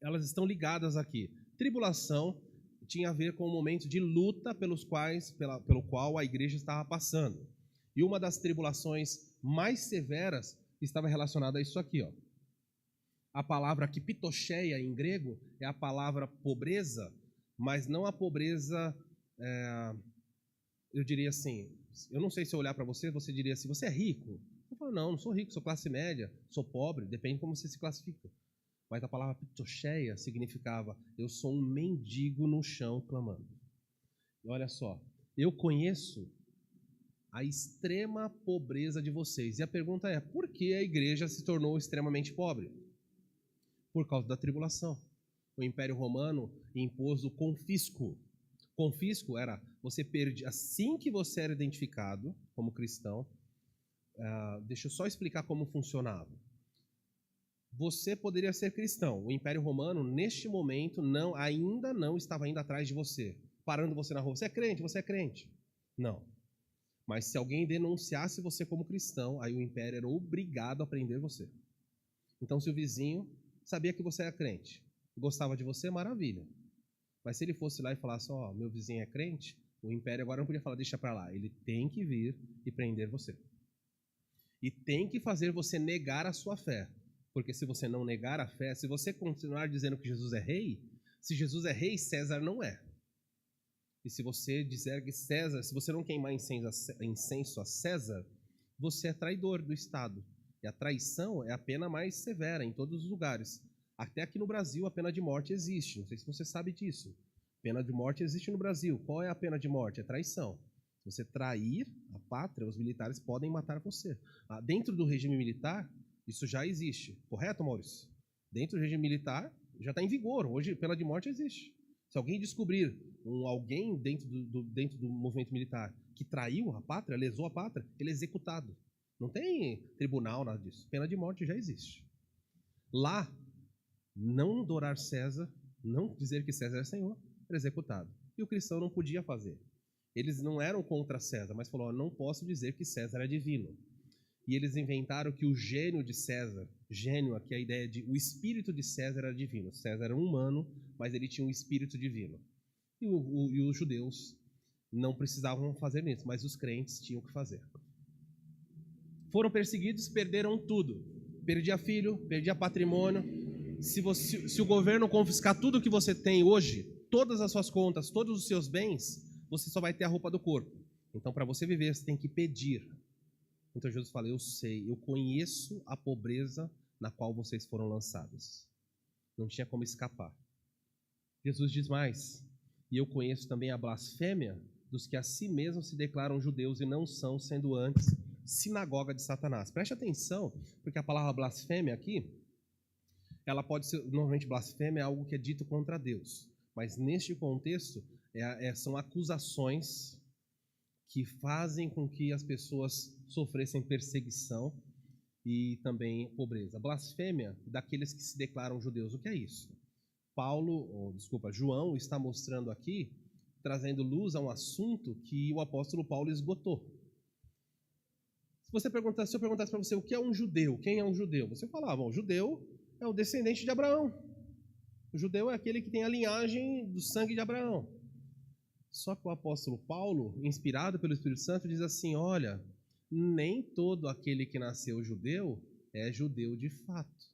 elas estão ligadas aqui. Tribulação tinha a ver com o momento de luta pelo qual a igreja estava passando. E uma das tribulações mais severas estava relacionada a isso aqui, ó. A palavra kiptocheia em grego é a palavra pobreza, mas não a pobreza, eu diria assim, eu não sei se eu olhar para você, você diria assim, você é rico? Eu falo, não sou rico, sou classe média, sou pobre, depende de como você se classifica. Mas a palavra kiptocheia significava, eu sou um mendigo no chão clamando. E olha só, eu conheço a extrema pobreza de vocês. E a pergunta é, por que a igreja se tornou extremamente pobre? Por causa da tribulação. O Império Romano impôs o confisco. Confisco era, você perde, assim que você era identificado como cristão, deixa eu só explicar como funcionava. Você poderia ser cristão. O Império Romano, neste momento, ainda não estava indo atrás de você, parando você na rua. Você é crente? Você é crente? Não. Mas se alguém denunciasse você como cristão, aí o Império era obrigado a prender você. Então, se o vizinho sabia que você era crente, gostava de você, maravilha. Mas se ele fosse lá e falasse, ó, meu vizinho é crente, o Império agora não podia falar, deixa pra lá. Ele tem que vir e prender você. E tem que fazer você negar a sua fé. Porque se você não negar a fé, se você continuar dizendo que Jesus é rei, se Jesus é rei, César não é. E se você disser que César, se você não queimar incenso a César, você é traidor do Estado. E a traição é a pena mais severa em todos os lugares. Até aqui no Brasil a pena de morte existe. Não sei se você sabe disso. Pena de morte existe no Brasil. Qual é a pena de morte? É traição. Se você trair a pátria, os militares podem matar você. Dentro do regime militar, isso já existe. Correto, Maurício? Dentro do regime militar, já está em vigor. Hoje, pena de morte existe. Se alguém descobrir alguém dentro do movimento militar que traiu a pátria, lesou a pátria, ele é executado. Não tem tribunal, nada disso. Pena de morte já existe. Lá, não adorar César, não dizer que César é Senhor, era executado. E o cristão não podia fazer. Eles não eram contra César, mas falou, não posso dizer que César é divino. E eles inventaram que o gênio de César, gênio aqui é a ideia de o espírito de César era divino. César era um humano, mas ele tinha um espírito divino. E os judeus não precisavam fazer isso, mas os crentes tinham que fazer. Foram perseguidos, perderam tudo. Perdia filho, perdia patrimônio. Se o governo confiscar tudo que você tem hoje, todas as suas contas, todos os seus bens, você só vai ter a roupa do corpo. Então, para você viver, você tem que pedir. Então Jesus fala, eu sei, eu conheço a pobreza na qual vocês foram lançados. Não tinha como escapar. Jesus diz mais, e eu conheço também a blasfêmia dos que a si mesmos se declaram judeus e não são, sendo antes sinagoga de Satanás. Preste atenção, porque a palavra blasfêmia aqui, ela pode ser, normalmente blasfêmia é algo que é dito contra Deus, mas neste contexto são acusações que fazem com que as pessoas sofressem perseguição e também pobreza. Blasfêmia daqueles que se declaram judeus. O que é isso? João está mostrando aqui, trazendo luz a um assunto que o apóstolo Paulo esgotou. Se eu perguntasse para você o que é um judeu, quem é um judeu? Você falava, o judeu é o descendente de Abraão. O judeu é aquele que tem a linhagem do sangue de Abraão. Só que o apóstolo Paulo, inspirado pelo Espírito Santo, diz assim, olha, nem todo aquele que nasceu judeu é judeu de fato.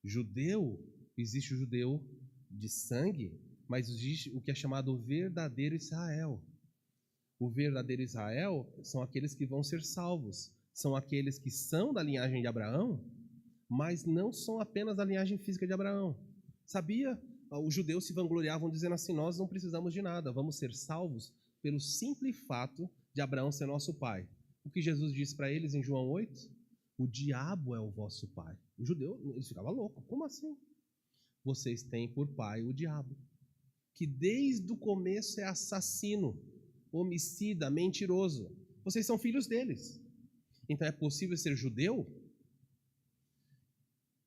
Judeu, existe o judeu de sangue, mas existe o que é chamado o verdadeiro Israel. O verdadeiro Israel são aqueles que vão ser salvos. São aqueles que são da linhagem de Abraão, mas não são apenas da linhagem física de Abraão. Sabia? Os judeus se vangloriavam dizendo assim, nós não precisamos de nada, vamos ser salvos pelo simples fato de Abraão ser nosso pai. O que Jesus disse para eles em João 8? O diabo é o vosso pai. O judeu, eles ficavam loucos, como assim? Vocês têm por pai o diabo, que desde o começo é assassino, homicida, mentiroso. Vocês são filhos deles. Então é possível ser judeu?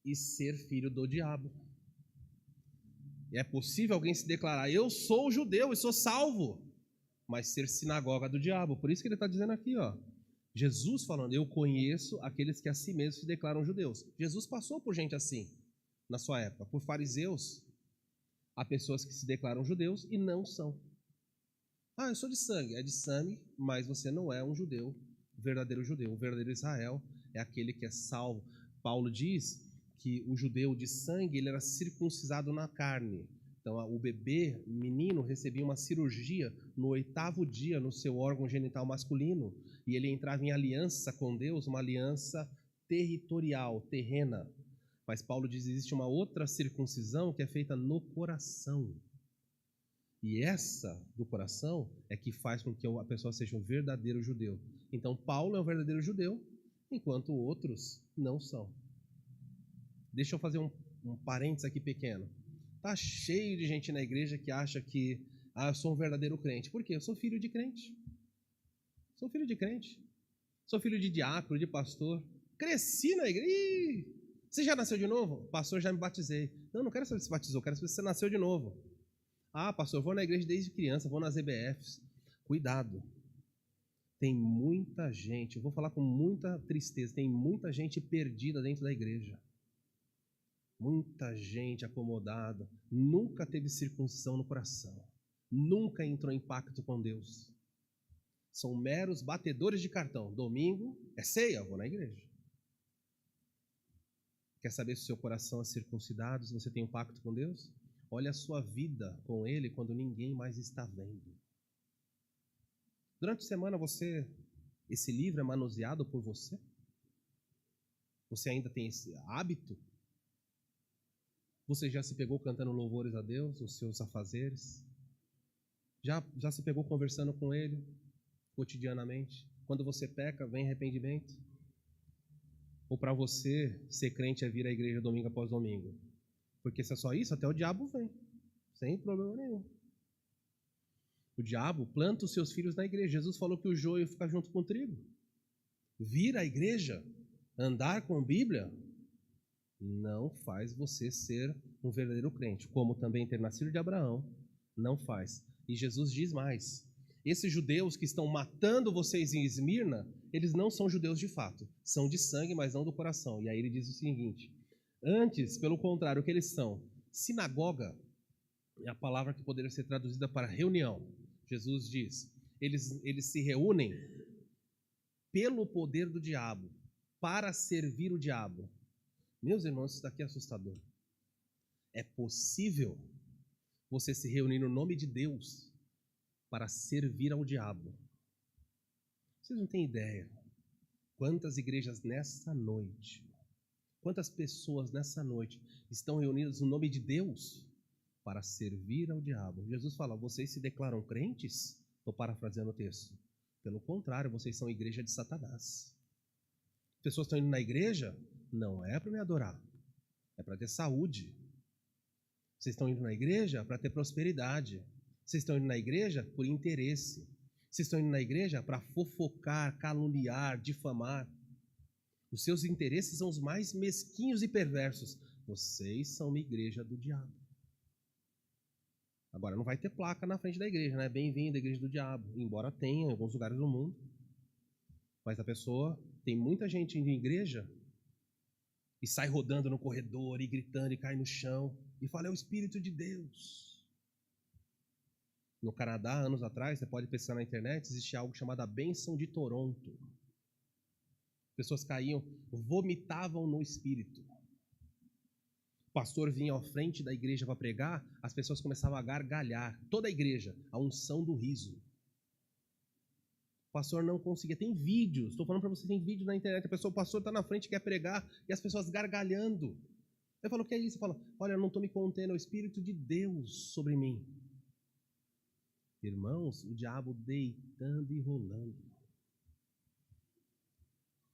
e ser filho do diabo. E é possível alguém se declarar: eu sou judeu e sou salvo, mas ser sinagoga do diabo. Por isso que ele está dizendo aqui, ó, Jesus falando: eu conheço aqueles que a si mesmos se declaram judeus. Jesus passou por gente assim na sua época, por fariseus. Há pessoas que se declaram judeus e não são. Ah, eu sou de sangue. É de sangue, mas você não é um judeu, verdadeiro judeu. O verdadeiro Israel é aquele que é salvo. Paulo diz que o judeu de sangue, ele era circuncisado na carne. Então, o bebê, menino, recebia uma cirurgia no 8º dia no seu órgão genital masculino, e ele entrava em aliança com Deus, uma aliança territorial, terrena. Mas Paulo diz que existe uma outra circuncisão que é feita no coração. E essa do coração é que faz com que a pessoa seja um verdadeiro judeu. Então, Paulo é um verdadeiro judeu, enquanto outros não são. Deixa eu fazer um parênteses aqui pequeno. Tá cheio de gente na igreja que acha que eu sou um verdadeiro crente. Por quê? Eu sou filho de crente. Sou filho de crente. Sou filho de diácono, de pastor. Cresci na igreja. Ih, você já nasceu de novo? Pastor, já me batizei. Não quero saber se batizou, quero saber se você nasceu de novo. Ah, pastor, eu vou na igreja desde criança, vou nas EBFs. Cuidado. Tem muita gente, eu vou falar com muita tristeza, tem muita gente perdida dentro da igreja. Muita gente acomodada, nunca teve circuncisão no coração, nunca entrou em pacto com Deus. São meros batedores de cartão. Domingo é ceia, eu vou na igreja. Quer saber se o seu coração é circuncidado, se você tem um pacto com Deus? Olha a sua vida com Ele quando ninguém mais está vendo. Durante a semana esse livro é manuseado por você? Você ainda tem esse hábito? Você já se pegou cantando louvores a Deus, os seus afazeres? Já se pegou conversando com Ele cotidianamente? Quando você peca, vem arrependimento? Ou para você, ser crente é vir à igreja domingo após domingo? Porque se é só isso, até o diabo vem, sem problema nenhum. O diabo planta os seus filhos na igreja. Jesus falou que o joio fica junto com o trigo. Vir à igreja, andar com a Bíblia, não faz você ser um verdadeiro crente, como também ter nascido de Abraão, não faz. E Jesus diz mais: esses judeus que estão matando vocês em Esmirna, eles não são judeus de fato, são de sangue, mas não do coração. E aí ele diz o seguinte: antes, pelo contrário, o que eles são? Sinagoga é a palavra que poderia ser traduzida para reunião. Jesus diz, eles se reúnem pelo poder do diabo, para servir o diabo. Meus irmãos, isso daqui é assustador. É possível você se reunir no nome de Deus para servir ao diabo. Vocês não têm ideia quantas igrejas nessa noite, quantas pessoas nessa noite estão reunidas no nome de Deus para servir ao diabo. Jesus fala: vocês se declaram crentes? Estou parafraseando o texto. Pelo contrário, vocês são igreja de Satanás. Pessoas estão indo na igreja, não é para me adorar, é para ter saúde. Vocês estão indo na igreja para ter prosperidade. Vocês estão indo na igreja por interesse. Vocês estão indo na igreja para fofocar, caluniar, difamar. Os seus interesses são os mais mesquinhos e perversos. Vocês são uma igreja do diabo. Agora, não vai ter placa na frente da igreja, né? Bem-vindo à igreja do diabo. Embora tenha em alguns lugares do mundo. Mas a pessoa, tem muita gente indo em igreja e sai rodando no corredor e gritando e cai no chão e fala: é o Espírito de Deus. No Canadá, anos atrás, você pode pesquisar na internet, existe algo chamado a bênção de Toronto. Pessoas caíam, vomitavam no Espírito. O pastor vinha à frente da igreja para pregar, as pessoas começavam a gargalhar. Toda a igreja, a unção do riso. O pastor não conseguia. Tem vídeos, estou falando para você, tem vídeo na internet. O pastor está na frente, quer pregar, e as pessoas gargalhando. Eu falo: o que é isso? Eu falo: olha, eu não estou me contendo, é o Espírito de Deus sobre mim. Irmãos, o diabo deitando e rolando.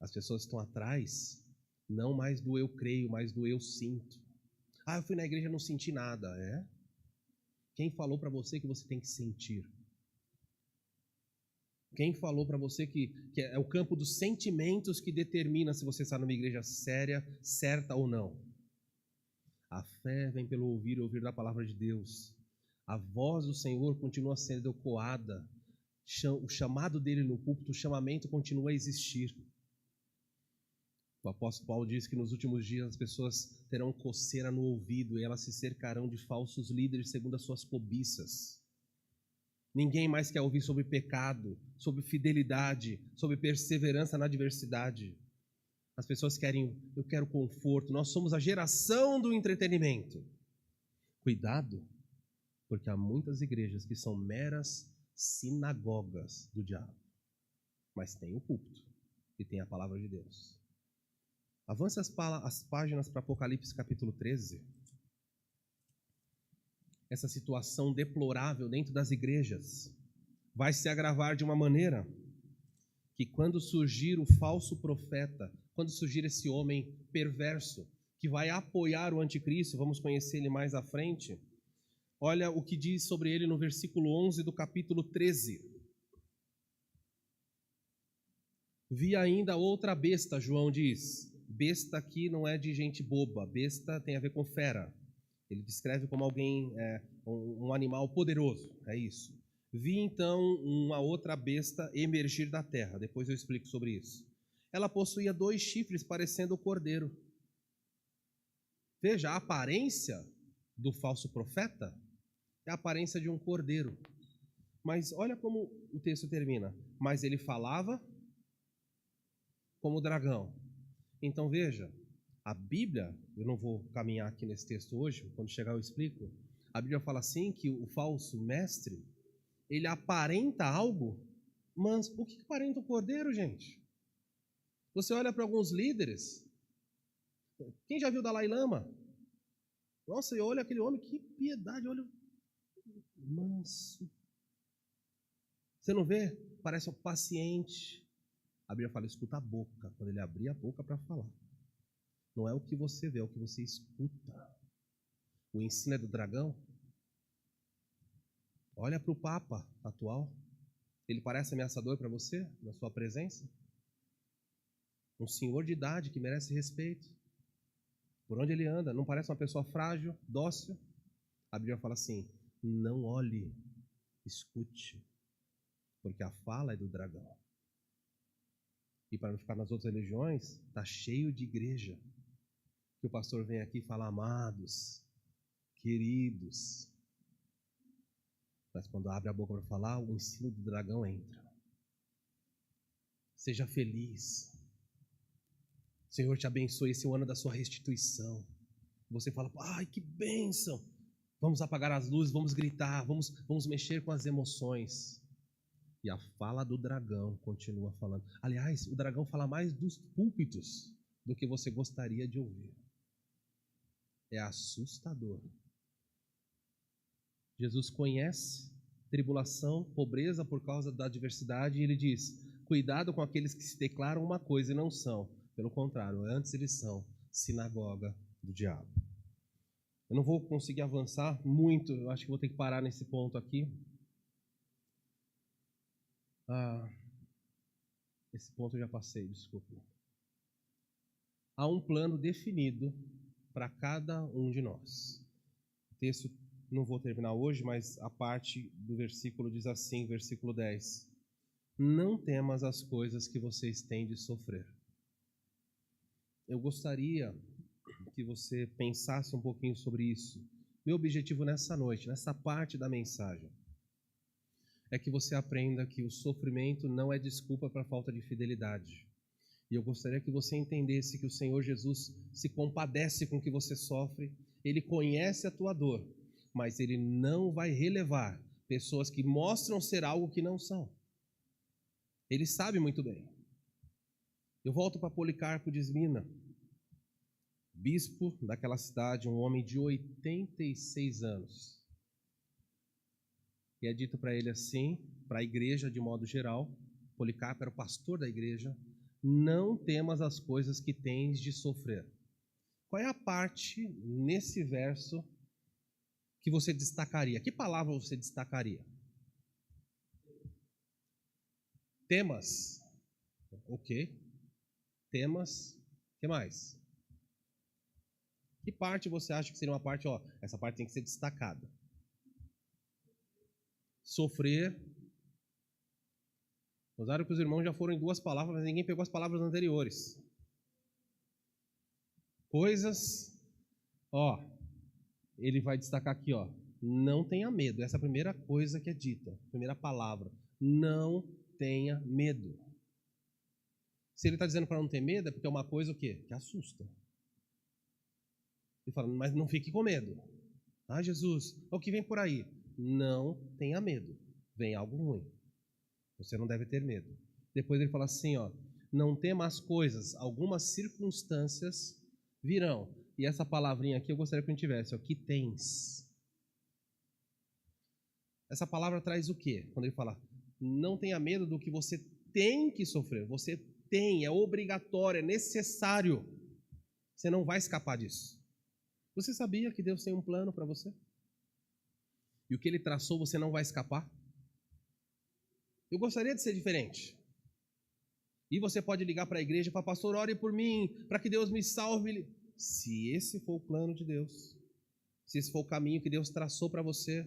As pessoas estão atrás, não mais do eu creio, mas do eu sinto. Eu fui na igreja e não senti nada. É? Quem falou para você que você tem que sentir? Quem falou para você que é o campo dos sentimentos que determina se você está numa igreja séria, certa ou não? A fé vem pelo ouvir e ouvir da palavra de Deus. A voz do Senhor continua sendo ecoada. O chamado dele no púlpito, o chamamento continua a existir. O apóstolo Paulo diz que nos últimos dias as pessoas terão coceira no ouvido e elas se cercarão de falsos líderes segundo as suas cobiças. Ninguém mais quer ouvir sobre pecado, sobre fidelidade, sobre perseverança na adversidade. As pessoas eu quero conforto. Nós somos a geração do entretenimento. Cuidado, porque há muitas igrejas que são meras sinagogas do diabo. Mas tem o púlpito e tem a palavra de Deus. Avance as páginas para Apocalipse capítulo 13. Essa situação deplorável dentro das igrejas vai se agravar de uma maneira que quando surgir o falso profeta, quando surgir esse homem perverso que vai apoiar o anticristo, vamos conhecer ele mais à frente, olha o que diz sobre ele no versículo 11 do capítulo 13. Vi ainda outra besta, João diz. Besta aqui não é de gente boba, besta tem a ver com fera. Ele descreve como alguém, um animal poderoso, é isso. Vi então uma outra besta emergir da terra, depois eu explico sobre isso. Ela possuía 2 chifres parecendo o cordeiro. Veja, a aparência do falso profeta é a aparência de um cordeiro. Mas olha como o texto termina. Mas ele falava como dragão. Então veja, a Bíblia, eu não vou caminhar aqui nesse texto hoje, quando chegar eu explico. A Bíblia fala assim que o falso mestre, ele aparenta algo, mas o que aparenta o cordeiro, gente? Você olha para alguns líderes, quem já viu Dalai Lama? Nossa, e olha aquele homem, que piedade, olha, manso. Você não vê? Parece um paciente. A Bíblia fala, escuta a boca, quando ele abrir a boca para falar. Não é o que você vê, é o que você escuta. O ensino é do dragão. Olha para o Papa atual. Ele parece ameaçador para você, na sua presença? Um senhor de idade que merece respeito. Por onde ele anda, não parece uma pessoa frágil, dócil? A Bíblia fala assim, não olhe, escute, porque a fala é do dragão. E para não ficar nas outras religiões, está cheio de igreja. Que o pastor vem aqui e fala, amados, queridos. Mas quando abre a boca para falar, o ensino do dragão entra. Seja feliz. O Senhor te abençoe, esse é o ano da sua restituição. Você fala, ai que bênção. Vamos apagar as luzes, vamos gritar, vamos mexer com as emoções. E a fala do dragão continua falando. Aliás, o dragão fala mais dos púlpitos do que você gostaria de ouvir. É assustador. Jesus conhece tribulação, pobreza por causa da adversidade, e ele diz, cuidado com aqueles que se declaram uma coisa e não são. Pelo contrário, antes eles são sinagoga do diabo. Eu não vou conseguir avançar muito, eu acho que vou ter que parar nesse ponto aqui. Esse ponto eu já passei, desculpe. Há um plano definido para cada um de nós. O texto não vou terminar hoje, mas a parte do versículo diz assim, versículo 10. Não temas as coisas que vocês têm de sofrer. Eu gostaria que você pensasse um pouquinho sobre isso. Meu objetivo nessa noite, nessa parte da mensagem, é que você aprenda que o sofrimento não é desculpa para a falta de fidelidade. E eu gostaria que você entendesse que o Senhor Jesus se compadece com o que você sofre, Ele conhece a tua dor, mas Ele não vai relevar pessoas que mostram ser algo que não são. Ele sabe muito bem. Eu volto para Policarpo de Esmina, bispo daquela cidade, um homem de 86 anos. E é dito para ele assim, para a igreja de modo geral, Policarpo era o pastor da igreja, não temas as coisas que tens de sofrer. Qual é a parte nesse verso que você destacaria? Que palavra você destacaria? Temas. Ok. Temas. O que mais? Que parte você acha que seria uma parte, essa parte tem que ser destacada? Sofrer. Notaram que os irmãos já foram em 2 palavras, mas ninguém pegou as palavras anteriores. Coisas, ele vai destacar aqui, não tenha medo. Essa é a primeira coisa que é dita, primeira palavra. Não tenha medo. Se ele está dizendo para não ter medo, é porque é uma coisa o quê? Que assusta. Ele fala, mas não fique com medo. Ah, Jesus, o que vem por aí? Não tenha medo. Vem algo ruim. Você não deve ter medo. Depois ele fala assim, não tema as coisas, algumas circunstâncias virão. E essa palavrinha aqui eu gostaria que a gente tivesse, que tens. Essa palavra traz o quê? Quando ele fala, não tenha medo do que você tem que sofrer. Você tem, é obrigatório, é necessário. Você não vai escapar disso. Você sabia que Deus tem um plano para você? E o que Ele traçou, você não vai escapar? Eu gostaria de ser diferente. E você pode ligar para a igreja e falar, pastor, ore por mim, para que Deus me salve. Se esse for o plano de Deus, se esse for o caminho que Deus traçou para você,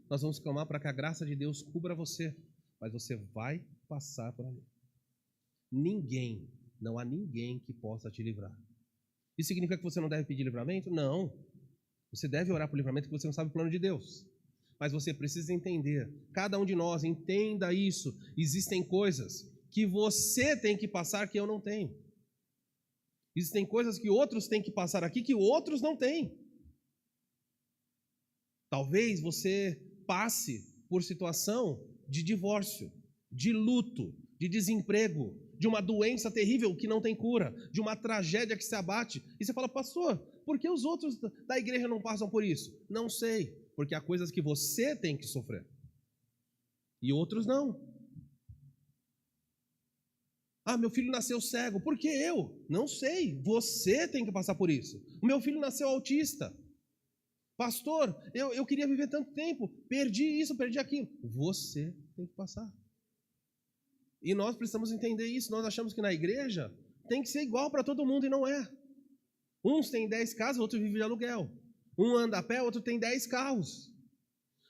nós vamos clamar para que a graça de Deus cubra você. Mas você vai passar por ali. Não há ninguém que possa te livrar. Isso significa que você não deve pedir livramento? Não. Você deve orar por livramento porque você não sabe o plano de Deus. Mas você precisa entender, cada um de nós entenda isso. Existem coisas que você tem que passar que eu não tenho. Existem coisas que outros têm que passar aqui que outros não têm. Talvez você passe por situação de divórcio, de luto, de desemprego, de uma doença terrível que não tem cura, de uma tragédia que se abate. E você fala, pastor, por que os outros da igreja não passam por isso? Não sei. Porque há coisas que você tem que sofrer. E outros não. Ah, meu filho nasceu cego. Por que eu? Não sei. Você tem que passar por isso. O meu filho nasceu autista. Pastor, eu queria viver tanto tempo. Perdi isso, perdi aquilo. Você tem que passar. E nós precisamos entender isso. Nós achamos que na igreja tem que ser igual para todo mundo e não é. Uns têm 10 casas, outros vivem de aluguel. Um anda a pé, outro tem 10 carros.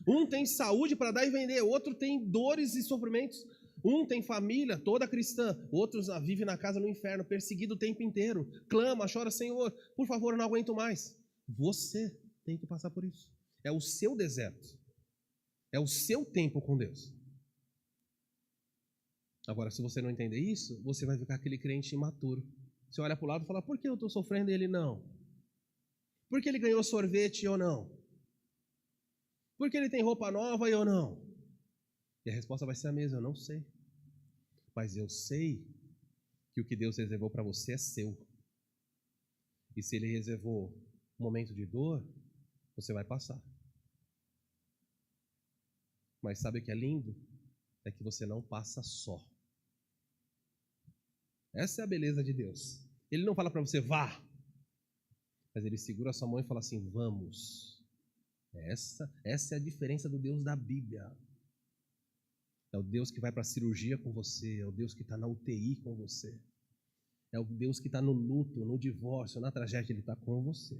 Um tem saúde para dar e vender, outro tem dores e sofrimentos. Um tem família toda cristã, outros vivem na casa no inferno, perseguido o tempo inteiro. Clama, chora, Senhor, por favor, eu não aguento mais. Você tem que passar por isso. É o seu deserto. É o seu tempo com Deus. Agora, se você não entender isso, você vai ficar aquele crente imaturo. Você olha para o lado e fala, por que eu estou sofrendo e ele não? Por que ele ganhou sorvete e eu não? Por que ele tem roupa nova e eu não? E a resposta vai ser a mesma, eu não sei. Mas eu sei que o que Deus reservou para você é seu. E se Ele reservou um momento de dor, você vai passar. Mas sabe o que é lindo? É que você não passa só. Essa é a beleza de Deus. Ele não fala para você, vá. Mas Ele segura a sua mão e fala assim, vamos. Essa é a diferença do Deus da Bíblia. É o Deus que vai para a cirurgia com você, é o Deus que está na UTI com você, é o Deus que está no luto, no divórcio, na tragédia, Ele está com você.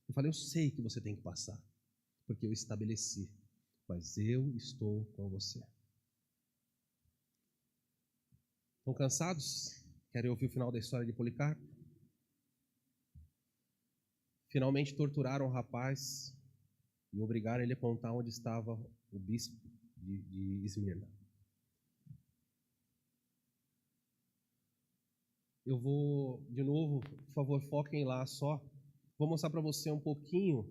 Eu falei, eu sei que você tem que passar, porque eu estabeleci, mas eu estou com você. Estão cansados? Querem ouvir o final da história de Policarpo? Finalmente torturaram o rapaz e obrigaram ele a contar onde estava o bispo de Esmirna. Eu vou, de novo, por favor, foquem lá só. Vou mostrar para você um pouquinho.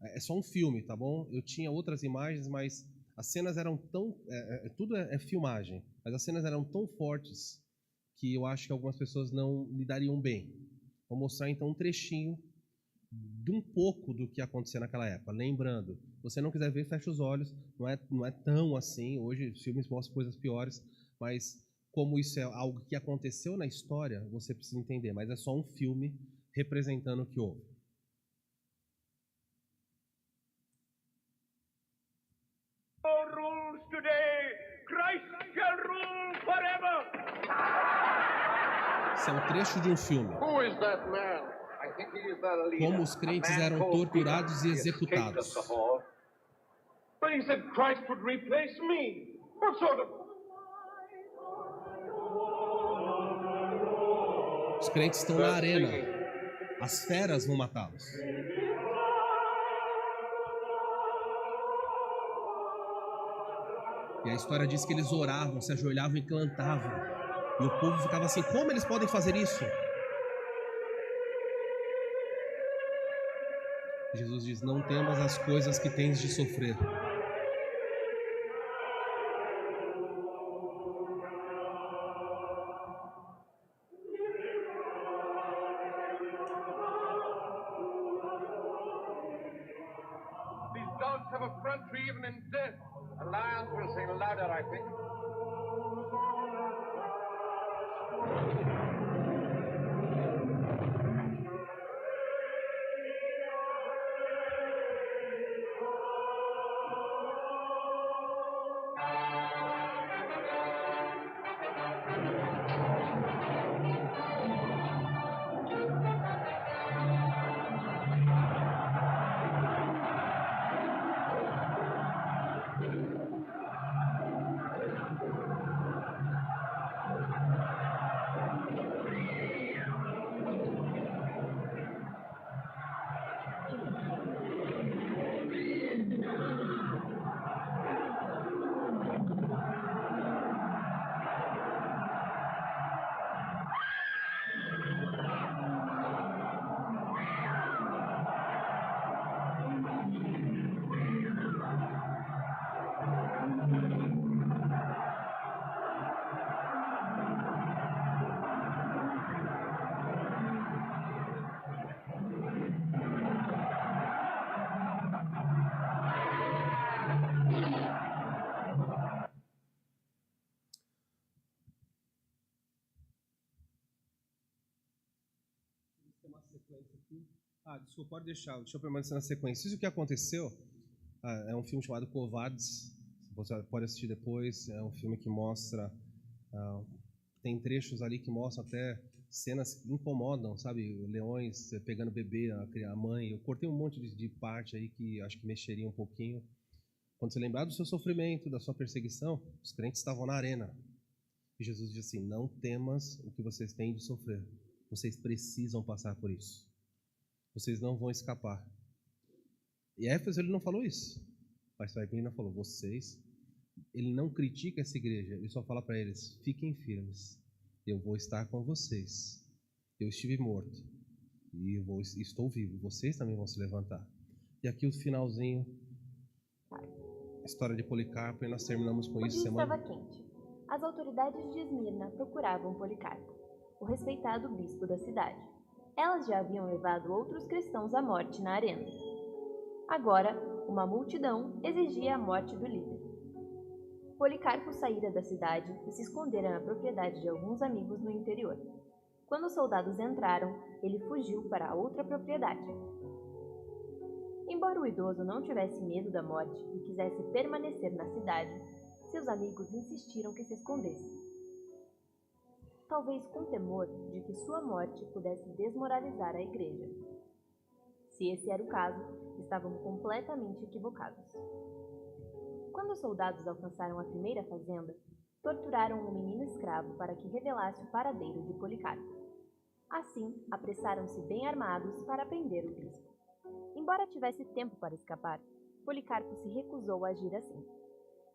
É só um filme, tá bom? Eu tinha outras imagens, mas as cenas eram tão... tudo é filmagem, mas as cenas eram tão fortes que eu acho que algumas pessoas não lidariam bem. Vou mostrar então um trechinho de um pouco do que acontecia naquela época. Lembrando, se você não quiser ver, fecha os olhos. Não é tão assim. Hoje os filmes mostram coisas piores, mas como isso é algo que aconteceu na história, você precisa entender. Mas é só um filme representando o que houve. Rules today, Christ shall rule forever. Esse é um trecho de um filme. Who is that man? I Como os crentes eram torturados e executados. But he said Christ would replace me. What sort of... Os crentes estão na arena. As feras vão matá-los. E a história diz que eles oravam, se ajoelhavam e cantavam. E o povo ficava assim, como eles podem fazer isso? Jesus diz, não temas as coisas que tens de sofrer. These dogs have a front tree even in death. The lions will sing louder, I think. Desculpa, pode deixar. Deixa eu permanecer na sequência. Isso que aconteceu é um filme chamado Covardes. Você pode assistir depois. É um filme que mostra... tem trechos ali que mostram até cenas que incomodam, sabe? Leões pegando bebê, a mãe. Eu cortei um monte de parte aí que acho que mexeria um pouquinho. Quando você lembrar do seu sofrimento, da sua perseguição, os crentes estavam na arena. E Jesus diz assim, não temas o que vocês têm de sofrer. Vocês precisam passar por isso. Vocês não vão escapar. E Éfeso ele não falou isso. O pastor Aipina falou, vocês... Ele não critica essa igreja, ele só fala para eles, fiquem firmes. Eu vou estar com vocês. Eu estive morto. E estou vivo. Vocês também vão se levantar. E aqui o finalzinho. História de Policarpo. E nós terminamos com isso semana. O dia estava quente. As autoridades de Esmirna procuravam Policarpo, o respeitado bispo da cidade. Elas já haviam levado outros cristãos à morte na arena. Agora, uma multidão exigia a morte do líder. Policarpo saíra da cidade e se escondera na propriedade de alguns amigos no interior. Quando os soldados entraram, ele fugiu para outra propriedade. Embora o idoso não tivesse medo da morte e quisesse permanecer na cidade, seus amigos insistiram que se escondesse. Talvez com temor de que sua morte pudesse desmoralizar a igreja. Se esse era o caso, estavam completamente equivocados. Quando os soldados alcançaram a primeira fazenda, torturaram um menino escravo para que revelasse o paradeiro de Policarpo. Assim, apressaram-se bem armados para prender o bispo. Embora tivesse tempo para escapar, Policarpo se recusou a agir assim.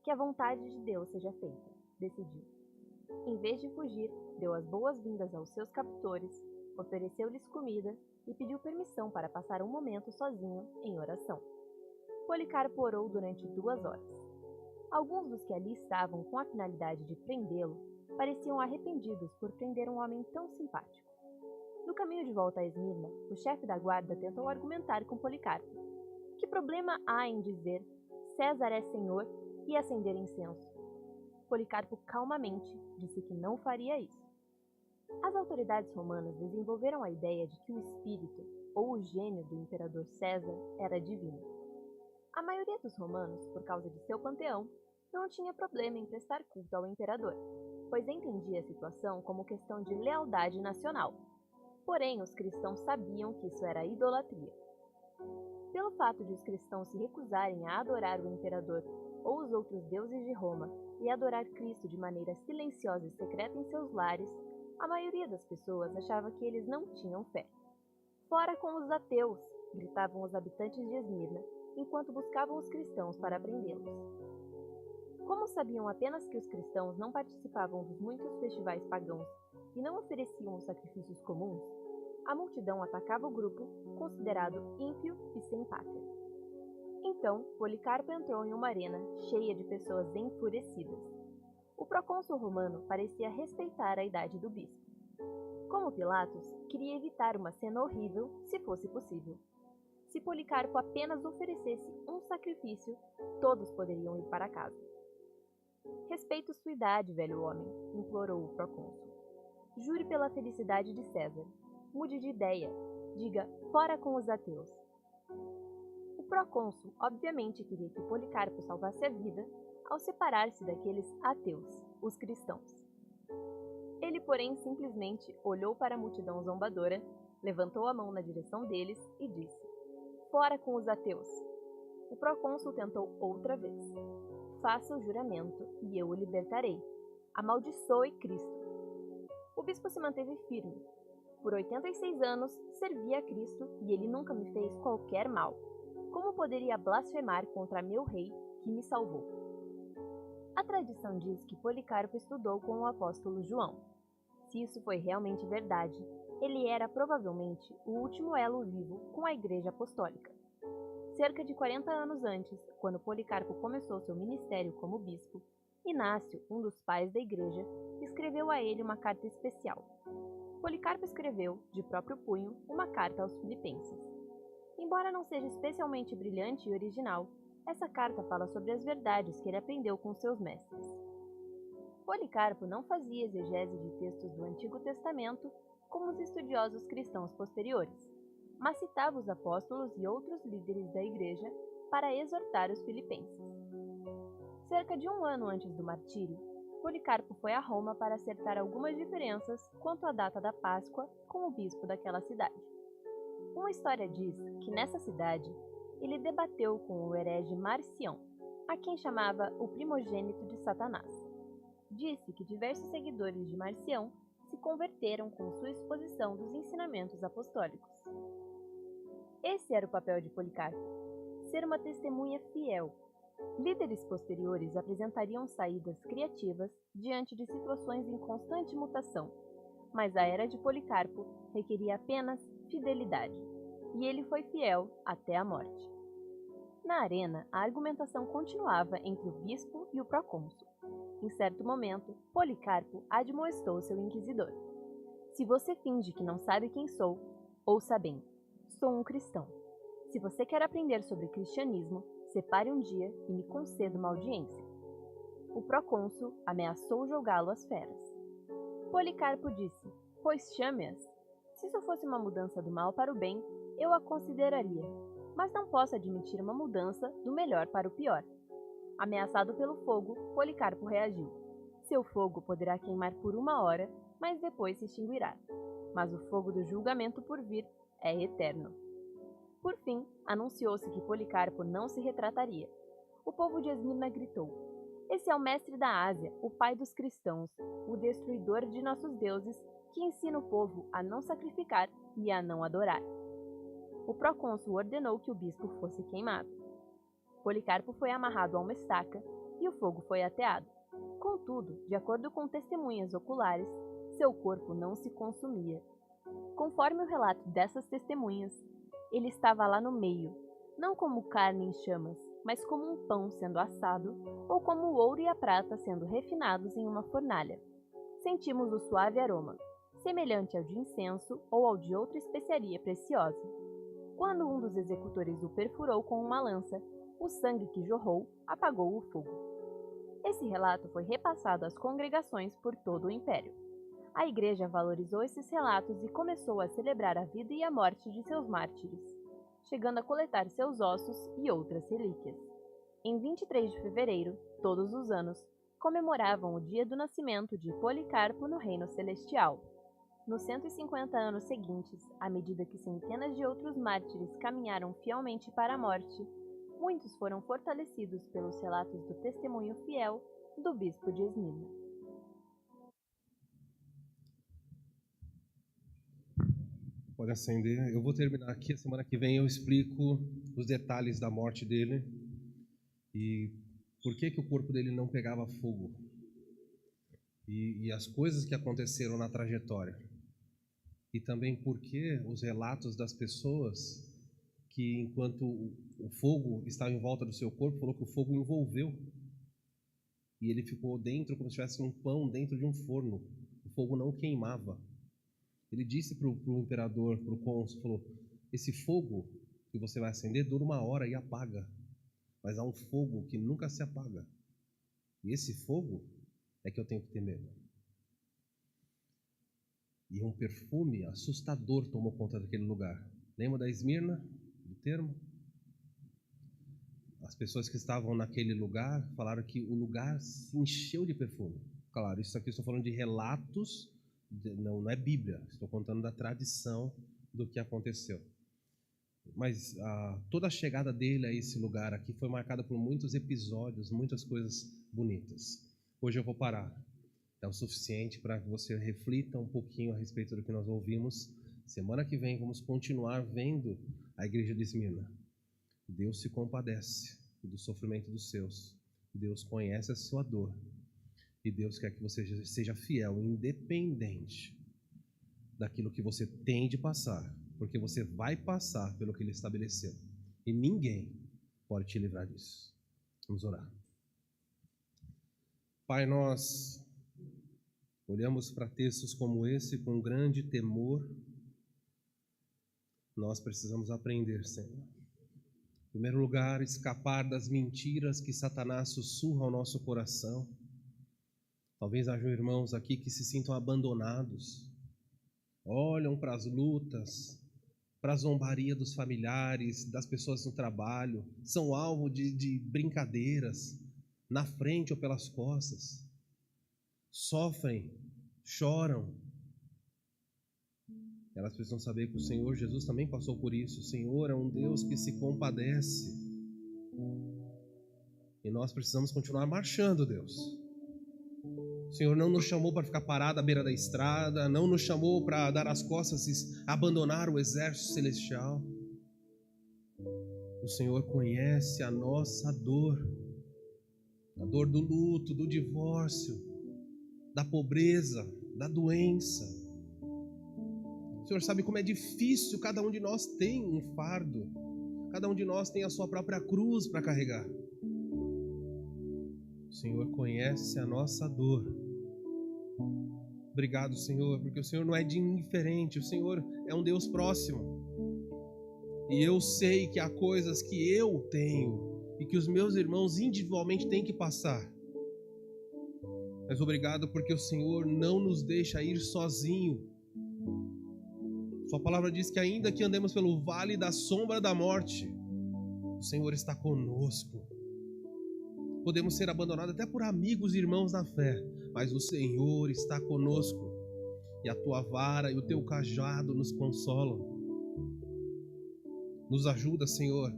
Que a vontade de Deus seja feita, decidiu. Em vez de fugir, deu as boas-vindas aos seus captores, ofereceu-lhes comida e pediu permissão para passar um momento sozinho em oração. Policarpo orou durante 2 horas. Alguns dos que ali estavam com a finalidade de prendê-lo pareciam arrependidos por prender um homem tão simpático. No caminho de volta a Esmirna, o chefe da guarda tentou argumentar com Policarpo. Que problema há em dizer César é senhor e acender incenso? Policarpo calmamente disse que não faria isso. As autoridades romanas desenvolveram a ideia de que o espírito, ou o gênio do imperador César, era divino. A maioria dos romanos, por causa de seu panteão, não tinha problema em prestar culto ao imperador, pois entendia a situação como questão de lealdade nacional. Porém, os cristãos sabiam que isso era idolatria. Pelo fato de os cristãos se recusarem a adorar o imperador ou os outros deuses de Roma e adorar Cristo de maneira silenciosa e secreta em seus lares, a maioria das pessoas achava que eles não tinham fé. Fora com os ateus! Gritavam os habitantes de Esmirna, enquanto buscavam os cristãos para prendê-los. Como sabiam apenas que os cristãos não participavam dos muitos festivais pagãos e não ofereciam os sacrifícios comuns, a multidão atacava o grupo, considerado ímpio e sem pátria. Então, Policarpo entrou em uma arena cheia de pessoas enfurecidas. O procônsul romano parecia respeitar a idade do bispo. Como Pilatos, queria evitar uma cena horrível, se fosse possível. Se Policarpo apenas oferecesse um sacrifício, todos poderiam ir para casa. Respeito sua idade, velho homem, implorou o procônsul. Jure pela felicidade de César. Mude de ideia. Diga, fora com os ateus. O procônsul obviamente queria que Policarpo salvasse a vida ao separar-se daqueles ateus, os cristãos. Ele, porém, simplesmente olhou para a multidão zombadora, levantou a mão na direção deles e disse: fora com os ateus. O procônsul tentou outra vez. Faça o juramento e eu o libertarei. Amaldiçoe Cristo. O bispo se manteve firme. Por 86 anos, servi a Cristo e ele nunca me fez qualquer mal. Como poderia blasfemar contra meu rei que me salvou? A tradição diz que Policarpo estudou com o apóstolo João. Se isso foi realmente verdade, ele era provavelmente o último elo vivo com a Igreja Apostólica. Cerca de 40 anos antes, quando Policarpo começou seu ministério como bispo, Inácio, um dos pais da Igreja, escreveu a ele uma carta especial. Policarpo escreveu, de próprio punho, uma carta aos filipenses. Embora não seja especialmente brilhante e original, essa carta fala sobre as verdades que ele aprendeu com seus mestres. Policarpo não fazia exegese de textos do Antigo Testamento como os estudiosos cristãos posteriores, mas citava os apóstolos e outros líderes da igreja para exortar os filipenses. Cerca de um ano antes do martírio, Policarpo foi a Roma para acertar algumas diferenças quanto à data da Páscoa com o bispo daquela cidade. Uma história diz que nessa cidade ele debateu com o herege Marcião, a quem chamava o primogênito de Satanás. Disse que diversos seguidores de Marcião se converteram com sua exposição dos ensinamentos apostólicos. Esse era o papel de Policarpo, ser uma testemunha fiel. Líderes posteriores apresentariam saídas criativas diante de situações em constante mutação, mas a era de Policarpo requeria apenas fidelidade, e ele foi fiel até a morte. Na arena, a argumentação continuava entre o bispo e o procônsul. Em certo momento, Policarpo admoestou seu inquisidor. Se você finge que não sabe quem sou, ouça bem, sou um cristão. Se você quer aprender sobre cristianismo, separe um dia e me conceda uma audiência. O procônsul ameaçou jogá-lo às feras. Policarpo disse, pois chame-as. Se isso fosse uma mudança do mal para o bem, eu a consideraria, mas não posso admitir uma mudança do melhor para o pior. Ameaçado pelo fogo, Policarpo reagiu. Seu fogo poderá queimar por 1 hora, mas depois se extinguirá. Mas o fogo do julgamento por vir é eterno. Por fim, anunciou-se que Policarpo não se retrataria. O povo de Esmirna gritou: esse é o mestre da Ásia, o pai dos cristãos, o destruidor de nossos deuses, que ensina o povo a não sacrificar e a não adorar. O procônsul ordenou que o bispo fosse queimado. Policarpo foi amarrado a uma estaca e o fogo foi ateado. Contudo, de acordo com testemunhas oculares, seu corpo não se consumia. Conforme o relato dessas testemunhas, ele estava lá no meio, não como carne em chamas, mas como um pão sendo assado, ou como o ouro e a prata sendo refinados em uma fornalha. Sentimos o suave aroma, semelhante ao de incenso ou ao de outra especiaria preciosa. Quando um dos executores o perfurou com uma lança, o sangue que jorrou apagou o fogo. Esse relato foi repassado às congregações por todo o império. A igreja valorizou esses relatos e começou a celebrar a vida e a morte de seus mártires, chegando a coletar seus ossos e outras relíquias. Em 23 de fevereiro, todos os anos, comemoravam o dia do nascimento de Policarpo no Reino Celestial. Nos 150 anos seguintes, à medida que centenas de outros mártires caminharam fielmente para a morte, muitos foram fortalecidos pelos relatos do testemunho fiel do bispo de Esmirna. Pode acender. Eu vou terminar aqui. A semana que vem eu explico os detalhes da morte dele e por que o corpo dele não pegava fogo e as coisas que aconteceram na trajetória. E também por que os relatos das pessoas que, enquanto o fogo estava em volta do seu corpo, falou que o fogo envolveu. E ele ficou dentro como se tivesse um pão dentro de um forno. O fogo não queimava. Ele disse para o imperador, para o cônsul, falou: esse fogo que você vai acender dura 1 hora e apaga. Mas há um fogo que nunca se apaga. E esse fogo é que eu tenho que ter medo. E um perfume assustador tomou conta daquele lugar. Lembra da Esmirna, do termo? As pessoas que estavam naquele lugar falaram que o lugar se encheu de perfume. Claro, isso aqui eu estou falando de relatos, não é Bíblia. Estou contando da tradição do que aconteceu. Mas toda a chegada dele a esse lugar aqui foi marcada por muitos episódios, muitas coisas bonitas. Hoje eu vou parar. É o suficiente para que você reflita um pouquinho a respeito do que nós ouvimos. Semana que vem vamos continuar vendo a igreja de Esmirna. Deus se compadece do sofrimento dos seus. Deus conhece a sua dor. E Deus quer que você seja fiel, independente daquilo que você tem de passar. Porque você vai passar pelo que Ele estabeleceu. E ninguém pode te livrar disso. Vamos orar. Pai, nós olhamos para textos como esse com grande temor. Nós precisamos aprender, Senhor. Em primeiro lugar, escapar das mentiras que Satanás sussurra ao nosso coração. Talvez hajam irmãos aqui que se sintam abandonados. Olham para as lutas, para a zombaria dos familiares, das pessoas no trabalho. São alvo de brincadeiras, na frente ou pelas costas. Sofrem, choram. Elas precisam saber que o Senhor Jesus também passou por isso. O Senhor é um Deus que se compadece. E nós precisamos continuar marchando, Deus. O Senhor não nos chamou para ficar parado à beira da estrada, não nos chamou para dar as costas e abandonar o exército celestial. O Senhor conhece a nossa dor, a dor do luto, do divórcio, da pobreza, da doença. O Senhor sabe como é difícil, cada um de nós tem um fardo, cada um de nós tem a sua própria cruz para carregar. O Senhor conhece a nossa dor. Obrigado, Senhor, porque o Senhor não é indiferente, o Senhor é um Deus próximo. E eu sei que há coisas que eu tenho e que os meus irmãos individualmente têm que passar. Mas obrigado porque o Senhor não nos deixa ir sozinho. Sua palavra diz que ainda que andemos pelo vale da sombra da morte, o Senhor está conosco. Podemos ser abandonados até por amigos e irmãos na fé, mas o Senhor está conosco. E a tua vara e o teu cajado nos consolam. Nos ajuda, Senhor,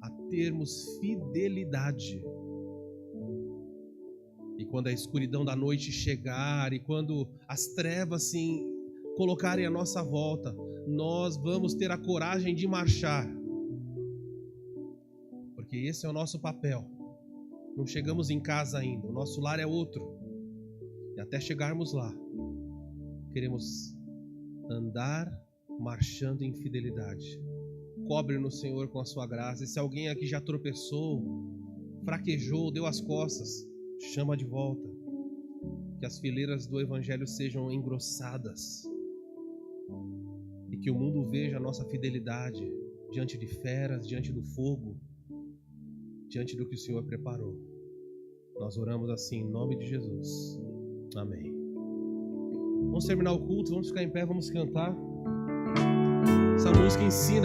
a termos fidelidade. E quando a escuridão da noite chegar, e quando as trevas se colocarem à nossa volta, nós vamos ter a coragem de marchar. Porque esse é o nosso papel. Não chegamos em casa ainda, o nosso lar é outro. E até chegarmos lá, queremos andar marchando em fidelidade. Cobre-nos, Senhor, com a sua graça. E se alguém aqui já tropeçou, fraquejou, deu as costas, chama de volta. Que as fileiras do Evangelho sejam engrossadas. E que o mundo veja a nossa fidelidade diante de feras, diante do fogo, diante do que o Senhor preparou. Nós oramos assim em nome de Jesus. Amém. Vamos terminar o culto, vamos ficar em pé, vamos cantar. Essa música ensina